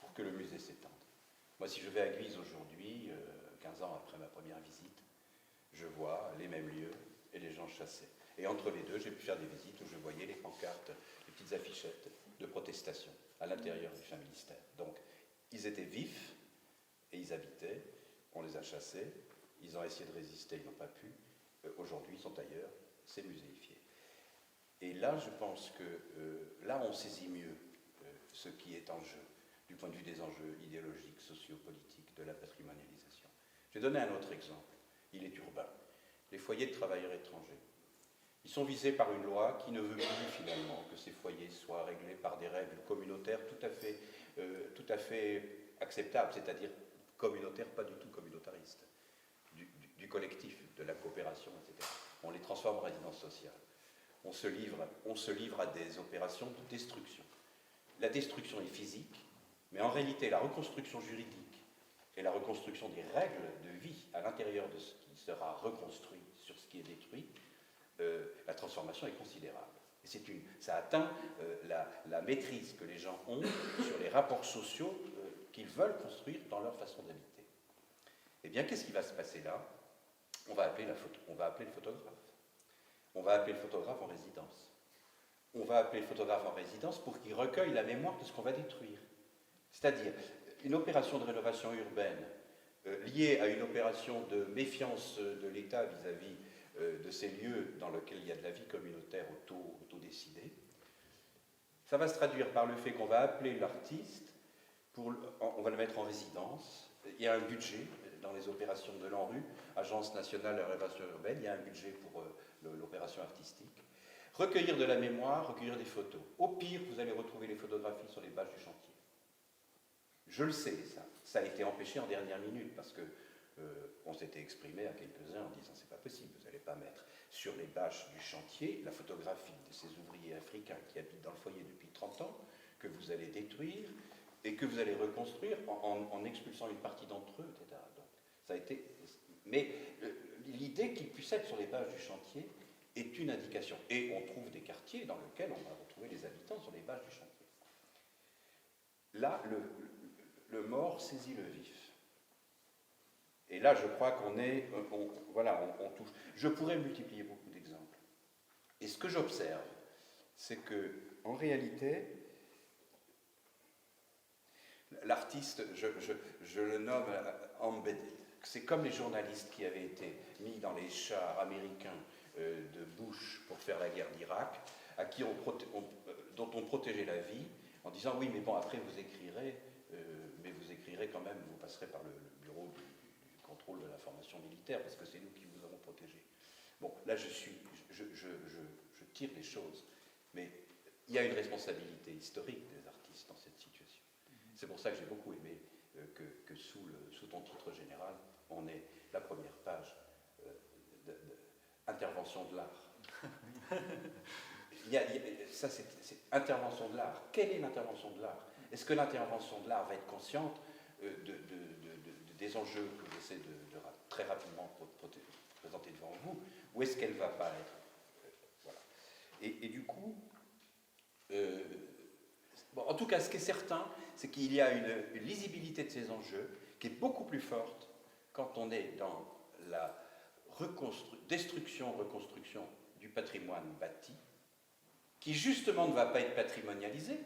pour que le musée s'étende. Moi, si je vais à Guise aujourd'hui, 15 ans après ma première visite, je vois les mêmes lieux et les gens chassés. Et entre les deux, j'ai pu faire des visites où je voyais les pancartes, les petites affichettes de protestation à l'intérieur du familistère. Donc, ils étaient vifs et ils habitaient, on les a chassés, ils ont essayé de résister, ils n'ont pas pu. Aujourd'hui, ils sont ailleurs, c'est muséifié. Et là, je pense que là, on saisit mieux ce qui est en jeu, du point de vue des enjeux idéologiques, sociopolitiques, de la patrimonialisation. Je vais donner un autre exemple. Il est urbain. Les foyers de travailleurs étrangers. Ils sont visés par une loi qui ne veut plus finalement que ces foyers soient réglés par des règles communautaires tout à fait acceptables, c'est-à-dire communautaires, pas du tout communautaristes, du collectif, de la coopération, etc. On les transforme en résidence sociale. On se livre à des opérations de destruction. La destruction est physique, mais en réalité, la reconstruction juridique et la reconstruction des règles de vie à l'intérieur de ce qui sera reconstruit sur ce qui est détruit, la transformation est considérable. Et ça atteint la maîtrise que les gens ont sur les rapports sociaux qu'ils veulent construire dans leur façon d'habiter. Eh bien, qu'est-ce qui va se passer là? On va appeler le photographe. On va appeler le photographe en résidence. On va appeler le photographe en résidence pour qu'il recueille la mémoire de ce qu'on va détruire. C'est-à-dire, une opération de rénovation urbaine liée à une opération de méfiance de l'État vis-à-vis de ces lieux dans lesquels il y a de la vie communautaire auto-décidée, ça va se traduire par le fait qu'on va appeler l'artiste, on va le mettre en résidence, il y a un budget dans les opérations de l'ANRU, Agence nationale de la rénovation urbaine, il y a un budget pour l'opération artistique. Recueillir de la mémoire, recueillir des photos. Au pire, vous allez retrouver les photographies sur les bâches du chantier. Je le sais, ça a été empêché en dernière minute, parce que on s'était exprimé à quelques-uns en disant c'est pas possible, vous n'allez pas mettre sur les bâches du chantier la photographie de ces ouvriers africains qui habitent dans le foyer depuis 30 ans, que vous allez détruire et que vous allez reconstruire en expulsant une partie d'entre eux, etc. Donc, ça a été... Mais l'idée qu'ils puissent être sur les bâches du chantier est une indication. Et on trouve des quartiers dans lesquels on va retrouver les habitants sur les bâches du chantier. Là, le mort saisit le vif. Et là, je crois qu'on touche. Je pourrais multiplier beaucoup d'exemples. Et ce que j'observe, c'est que, en réalité, l'artiste, je le nomme embedded. C'est comme les journalistes qui avaient été mis dans les chars américains de Bush pour faire la guerre d'Irak, dont on protégeait la vie, en disant oui, mais bon, après vous écrirez, mais vous écrirez quand même, vous passerez par le bureau du contrôle de l'information militaire, parce que c'est nous qui vous avons protégé. Bon, là je tire les choses, mais il y a une responsabilité historique des artistes dans cette situation. C'est pour ça que j'ai beaucoup aimé que sous ton titre général, on ait la première page intervention de l'art. Ça, c'est intervention de l'art. Quelle est l'intervention de l'art? Est-ce que l'intervention de l'art va être consciente des enjeux que j'essaie de très rapidement présenter devant vous, ou est-ce qu'elle ne va pas être voilà. Et du coup, Bon, en tout cas, ce qui est certain, c'est qu'il y a une lisibilité de ces enjeux qui est beaucoup plus forte quand on est dans la destruction-reconstruction du patrimoine bâti, qui justement ne va pas être patrimonialisé,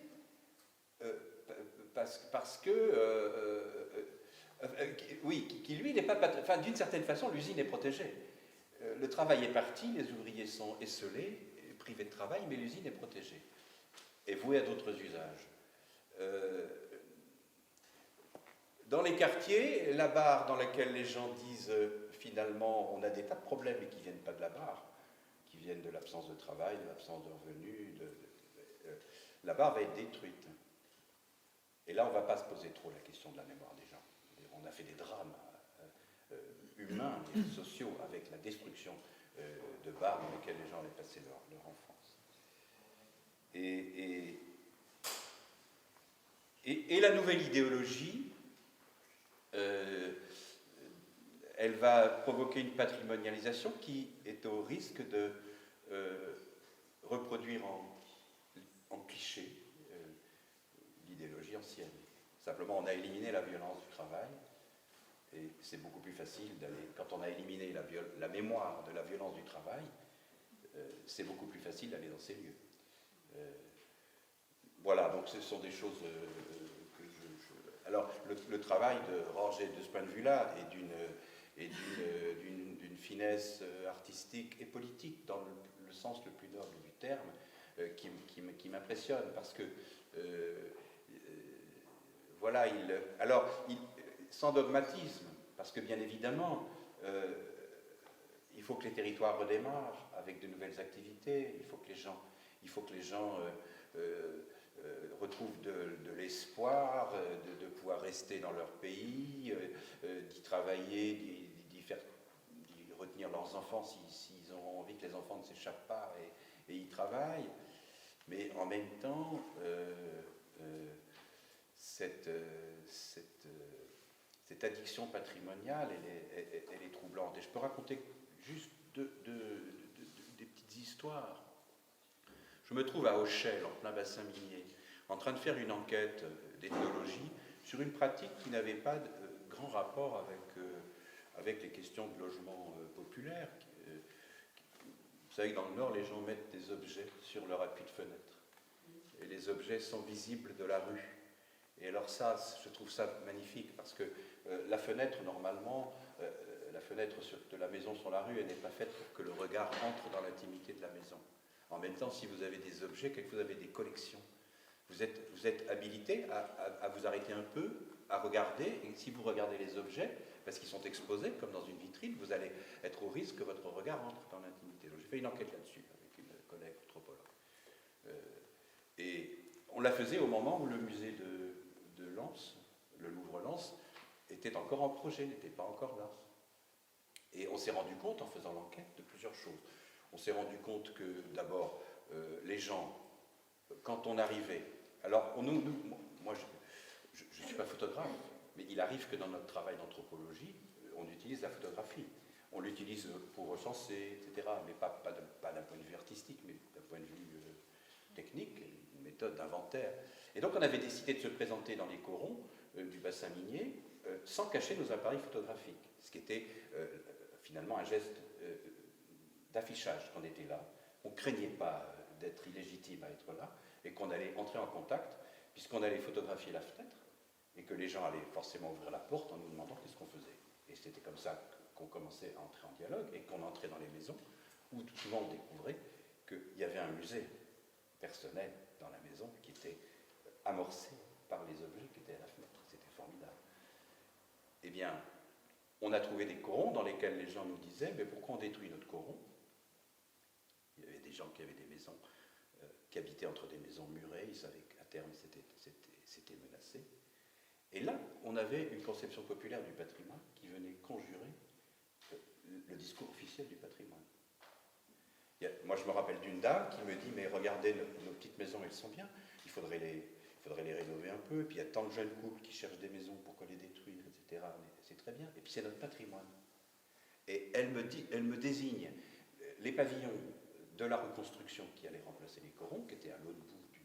parce que, oui, qui lui n'est pas, enfin, d'une certaine façon, l'usine est protégée. Le travail est parti, les ouvriers sont esseulés, privés de travail, mais l'usine est protégée et vouée à d'autres usages. Dans les quartiers, la barre dans laquelle les gens disent finalement on a des tas de problèmes et qui ne viennent pas de la barre, qui viennent de l'absence de travail, de l'absence de revenus, la barre va être détruite. Et là, on ne va pas se poser trop la question de la mémoire des gens. On a fait des drames humains et sociaux avec la destruction de barres dans lesquelles les gens avaient passé leur enfance. Et la nouvelle idéologie, elle va provoquer une patrimonialisation qui est au risque de reproduire en cliché l'idéologie ancienne. Simplement, on a éliminé la violence du travail, et c'est beaucoup plus facile d'aller, quand on a éliminé la mémoire de la violence du travail, c'est beaucoup plus facile d'aller dans ces lieux. Voilà, donc ce sont des choses que alors, le travail de Roger, de ce point de vue-là, est d'une finesse artistique et politique, dans le sens le plus noble du terme, qui m'impressionne, parce que, voilà, sans dogmatisme, parce que bien évidemment, il faut que les territoires redémarrent avec de nouvelles activités, il faut que les gens retrouvent de l'espoir, de pouvoir rester dans leur pays, d'y travailler, d'y retenir leurs enfants s'ils ont envie que les enfants ne s'échappent pas et y travaillent. Mais en même temps, cette addiction patrimoniale, elle est troublante. Et je peux raconter juste des petites histoires. Je me trouve à Auchel, en plein bassin minier, en train de faire une enquête d'ethnologie sur une pratique qui n'avait pas de grand rapport avec les questions de logement populaire. Vous savez que dans le Nord, les gens mettent des objets sur leur appui de fenêtre. Et les objets sont visibles de la rue. Et alors ça, je trouve ça magnifique, parce que la fenêtre, normalement, la fenêtre de la maison sur la rue, elle n'est pas faite pour que le regard entre dans l'intimité de la maison. En même temps, si vous avez des objets, que vous avez des collections, vous êtes habilité à vous arrêter un peu, à regarder, et si vous regardez les objets, parce qu'ils sont exposés, comme dans une vitrine, vous allez être au risque que votre regard entre dans l'intimité. Donc j'ai fait une enquête là-dessus, avec une collègue anthropologue. Et on la faisait au moment où le musée de Lens, le Louvre-Lens, était encore en projet, n'était pas encore là. Et on s'est rendu compte, en faisant l'enquête, de plusieurs choses. On s'est rendu compte que, d'abord, les gens, quand on arrivait... Alors, moi, je ne suis pas photographe, mais il arrive que dans notre travail d'anthropologie, on utilise la photographie. On l'utilise pour recenser, etc., mais pas d'un point de vue artistique, mais d'un point de vue technique, une méthode d'inventaire. Et donc, on avait décidé de se présenter dans les corons du bassin minier sans cacher nos appareils photographiques, ce qui était finalement un geste d'affichage qu'on était là. On ne craignait pas d'être illégitime à être là, et qu'on allait entrer en contact, puisqu'on allait photographier la fenêtre, et que les gens allaient forcément ouvrir la porte en nous demandant qu'est-ce qu'on faisait. Et c'était comme ça qu'on commençait à entrer en dialogue, et qu'on entrait dans les maisons, où tout souvent on découvrait qu'il y avait un musée personnel dans la maison qui était amorcé par les objets qui étaient à la fenêtre. C'était formidable. Eh bien, on a trouvé des corons dans lesquels les gens nous disaient « mais pourquoi on détruit notre coron ?» Il y avait des gens qui avaient des maisons, qui habitaient entre des maisons murées, ils savaient qu'à terme c'était menacé. Et là, on avait une conception populaire du patrimoine qui venait conjurer le discours officiel du patrimoine. Moi, je me rappelle d'une dame qui me dit « mais regardez, nos petites maisons, elles sont bien, il faudrait les rénover un peu, et puis il y a tant de jeunes couples qui cherchent des maisons, pourquoi les détruire, etc. Mais c'est très bien, et puis c'est notre patrimoine. » Et elle me désigne les pavillons de la reconstruction qui allaient remplacer les corons, qui étaient à l'autre bout du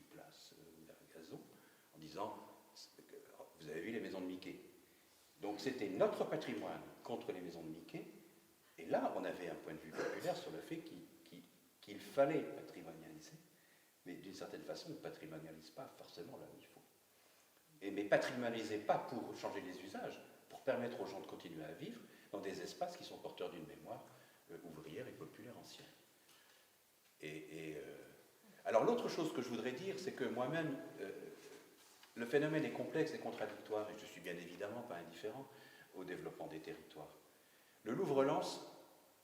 Donc c'était notre patrimoine contre les maisons de Mickey. Et là, on avait un point de vue populaire sur le fait qu'il fallait patrimonialiser. Mais d'une certaine façon, on ne patrimonialise pas forcément là où il faut. Mais patrimonialiser pas pour changer les usages, pour permettre aux gens de continuer à vivre dans des espaces qui sont porteurs d'une mémoire ouvrière et populaire ancienne. Alors l'autre chose que je voudrais dire, c'est que moi-même, le phénomène est complexe et contradictoire, et je suis bien évidemment pas indifférent au développement des territoires. Le Louvre-Lens,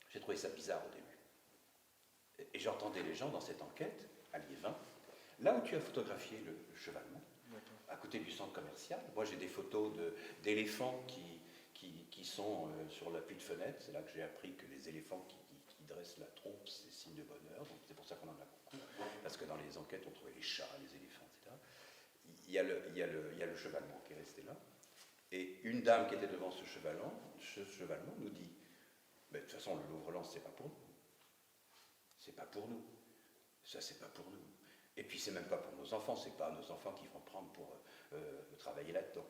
j'ai trouvé ça bizarre au début. Et j'entendais les gens dans cette enquête, à Liévin, là où tu as photographié le chevalement, à côté du centre commercial. Moi, j'ai des photos d'éléphants qui sont sur l'appui de fenêtre. C'est là que j'ai appris que les éléphants qui dressent la trompe, c'est signe de bonheur. Donc c'est pour ça qu'on en a beaucoup. Parce que dans les enquêtes, on trouvait les chats, les éléphants, etc. Il y a le chevalement qui est resté là. Et une dame qui était devant ce chevalement nous dit, mais de toute façon, le Louvre-Lens, c'est pas pour nous. C'est pas pour nous. Ça, c'est pas pour nous. Et puis, c'est même pas pour nos enfants. C'est pas nos enfants qui vont prendre pour travailler là-dedans.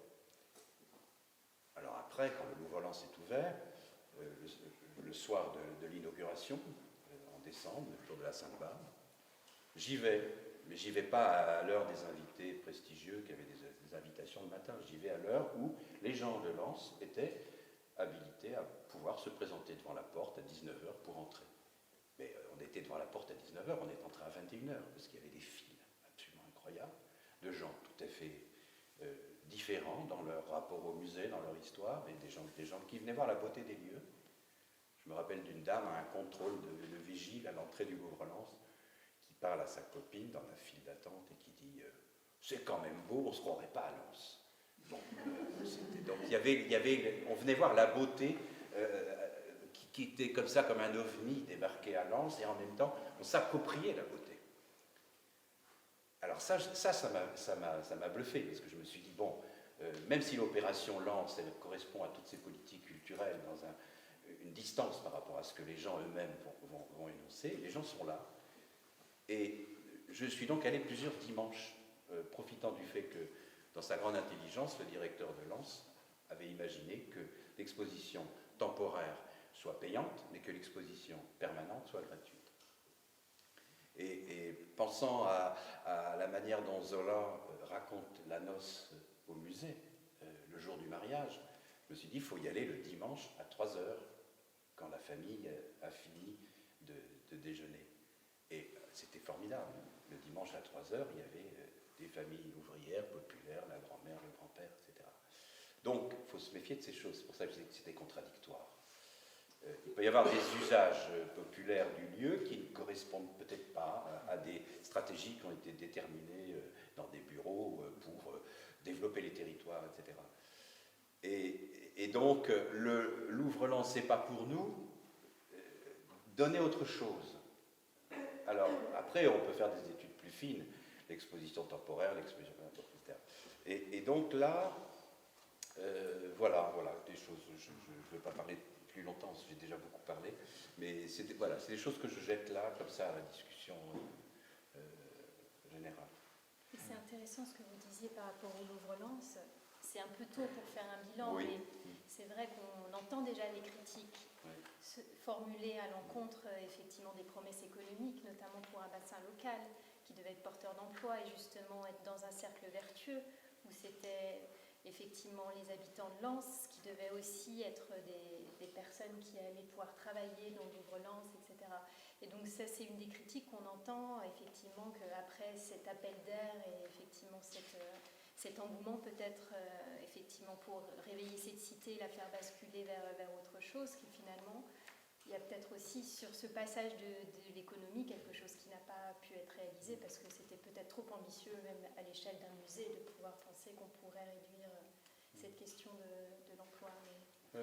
Alors après, quand le Louvre-Lens est ouvert, le soir de l'inauguration, en décembre, le jour de la Sainte-Barbe, j'y vais. Mais j'y vais pas à l'heure des invités prestigieux qui avaient des invitations le matin. J'y vais à l'heure où les gens de Lens étaient habilités à pouvoir se présenter devant la porte à 19h pour entrer. Mais on était devant la porte à 19h, on est entré à 21h, parce qu'il y avait des files absolument incroyables, de gens tout à fait différents dans leur rapport au musée, dans leur histoire, et des gens qui venaient voir la beauté des lieux. Je me rappelle d'une dame à un contrôle de vigile à l'entrée du Louvre-Lens, qui parle à sa copine dans la file d'attente et qui dit c'est quand même beau, on ne se croirait pas à Lens. Donc on venait voir la beauté qui était comme ça, comme un ovni débarqué à Lens, et en même temps, on s'appropriait la beauté. Alors ça m'a bluffé, parce que je me suis dit, bon, même si l'opération Lens, elle correspond à toutes ces politiques culturelles dans une distance par rapport à ce que les gens eux-mêmes vont énoncer, les gens sont là. Et je suis donc allé plusieurs dimanches, profitant du fait que, dans sa grande intelligence, le directeur de Lens avait imaginé que l'exposition temporaire soit payante, mais que l'exposition permanente soit gratuite. Et pensant à la manière dont Zola raconte la noce au musée, le jour du mariage, je me suis dit, il faut y aller le dimanche à 3h, quand la famille a fini de déjeuner. Et c'était formidable. Le dimanche à 3h, il y avait des familles ouvrières, populaires, la grand-mère, le grand-père, etc. Donc, il faut se méfier de ces choses. C'est pour ça que je disais que c'était contradictoire. Il peut y avoir des usages populaires du lieu qui ne correspondent peut-être pas à des stratégies qui ont été déterminées dans des bureaux pour développer les territoires, etc. Et donc, le Louvre-Lens, c'est pas pour nous. Donner autre chose. Alors, après, on peut faire des études plus fines, l'exposition temporaire, l'exposition etc. Et donc là, voilà, des choses, je ne vais pas parler plus longtemps, j'ai déjà beaucoup parlé, mais c'est des choses que je jette là, comme ça, à la discussion générale. C'est intéressant ce que vous disiez par rapport au Louvre-Lens. C'est un peu tôt pour faire un bilan, Oui. mais c'est vrai qu'on entend déjà les critiques se formuler à l'encontre effectivement des promesses économiques, notamment pour un bassin local qui devait être porteur d'emploi et justement être dans un cercle vertueux où c'était effectivement les habitants de Lens qui devaient aussi être des personnes qui allaient pouvoir travailler dans le Louvre-Lens, etc. Et donc ça, c'est une des critiques qu'on entend, effectivement, qu'après cet appel d'air et effectivement cet engouement peut-être effectivement pour réveiller cette cité, la faire basculer vers autre chose, qui finalement, il y a peut-être aussi sur ce passage de l'économie quelque chose qui n'a pas pu être réalisé parce que c'était peut-être trop ambitieux, même à l'échelle d'un musée, de pouvoir penser qu'on pourrait réduire cette question de l'emploi. Mais...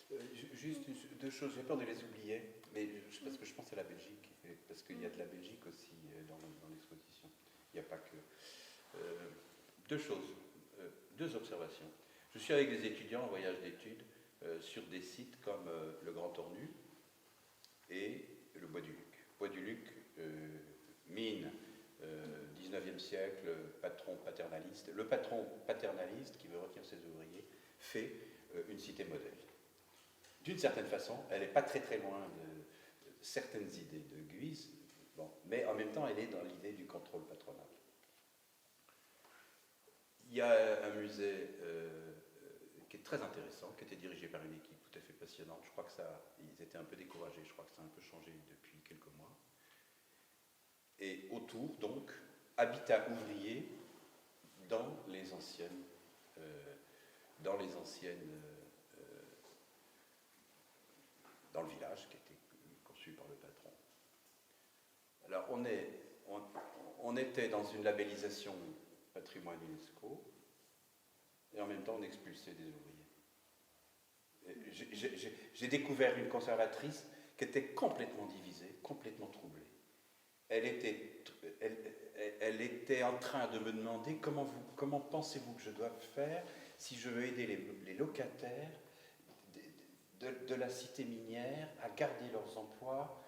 Oui, juste deux choses, j'ai peur de les oublier, mais parce que je pense à la Belgique, parce qu'il y a de la Belgique aussi dans l'exposition. Il n'y a pas que... deux choses, deux observations. Je suis avec des étudiants en voyage d'études sur des sites comme le Grand Ornu et le Bois du Luc. Bois du Luc, mine, 19e siècle, patron paternaliste. Le patron paternaliste qui veut retenir ses ouvriers fait une cité modèle. D'une certaine façon, elle n'est pas très très loin de certaines idées de Guise, bon, mais en même temps, elle est dans l'idée du contrôle patronal. Il y a un musée qui est très intéressant, qui était dirigé par une équipe tout à fait passionnante. Je crois que ils étaient un peu découragés, je crois que ça a un peu changé depuis quelques mois. Et autour, donc, habitat ouvrier dans les anciennes, dans le village qui a été conçu par le patron. Alors, on était dans une labellisation patrimoine UNESCO, et en même temps on expulsait des ouvriers. J'ai découvert une conservatrice qui était complètement divisée, complètement troublée. Elle était en train de me demander comment pensez-vous que je dois faire si je veux aider les locataires de la cité minière à garder leurs emplois,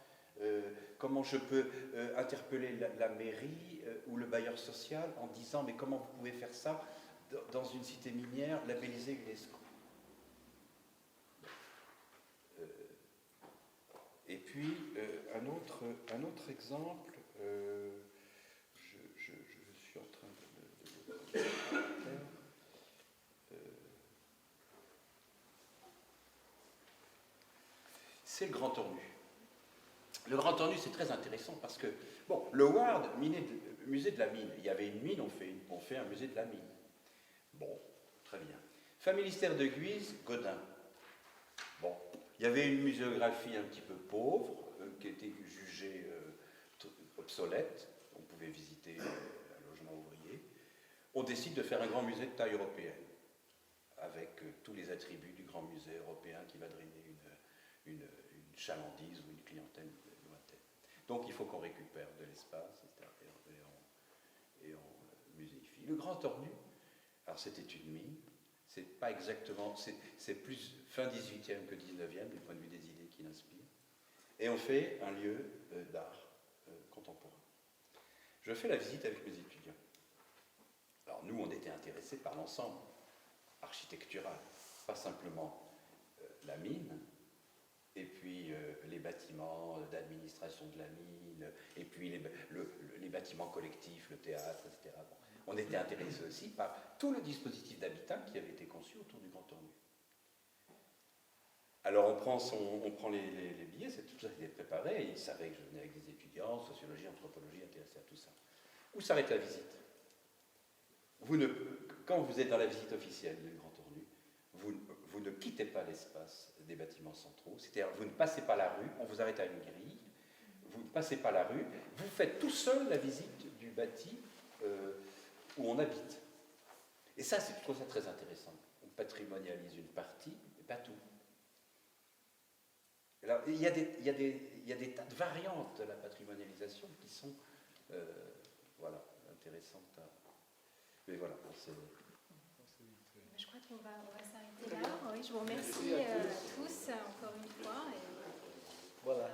comment je peux interpeller la mairie ou le bailleur social en disant mais comment vous pouvez faire ça dans une cité minière labellisée UNESCO. Et puis un autre exemple, je suis en train de c'est le Grand Tornu. Le Grand Tornu, c'est très intéressant parce que, bon, le Ward, musée de la mine, il y avait une mine, on fait un musée de la mine. Bon, très bien. Familistère de Guise, Godin. Bon, il y avait une muséographie un petit peu pauvre, qui était jugée obsolète. On pouvait visiter un logement ouvrier. On décide de faire un grand musée de taille européenne, avec tous les attributs du grand musée européen qui va drainer une chalandise ou une clientèle lointaine. Donc il faut qu'on récupère de l'espace, etc. Et on muséifie. Le Grand Tornu, alors c'était une mine, c'est pas exactement, c'est plus fin 18e que 19e, du point de vue des idées qui l'inspirent. Et on fait un lieu d'art contemporain. Je fais la visite avec mes étudiants. Alors nous, on était intéressés par l'ensemble architectural, pas simplement la mine, et puis les bâtiments d'administration de la mine, et puis les bâtiments collectifs, le théâtre, etc. Bon. On était intéressés aussi par tout le dispositif d'habitat qui avait été conçu autour du Grand Tornu. Alors on prend les billets, tout ça était préparé, et ils savaient que je venais avec des étudiants, sociologie, anthropologie, intéressés à tout ça. Où s'arrête la visite? Quand vous êtes dans la visite officielle du Grand Tornu, vous ne quittez pas l'espace des bâtiments centraux, c'est-à-dire vous ne passez pas la rue, on vous arrête à une grille, vous ne passez pas la rue, vous faites tout seul la visite du bâti où on habite. Et ça, je trouve ça très intéressant. On patrimonialise une partie, mais pas tout. Alors, il y a des tas de variantes de la patrimonialisation qui sont voilà, intéressantes. Mais voilà, c'est... Je crois qu'on va s'arrêter là. Oui, je vous remercie tous encore une fois. Et... Voilà.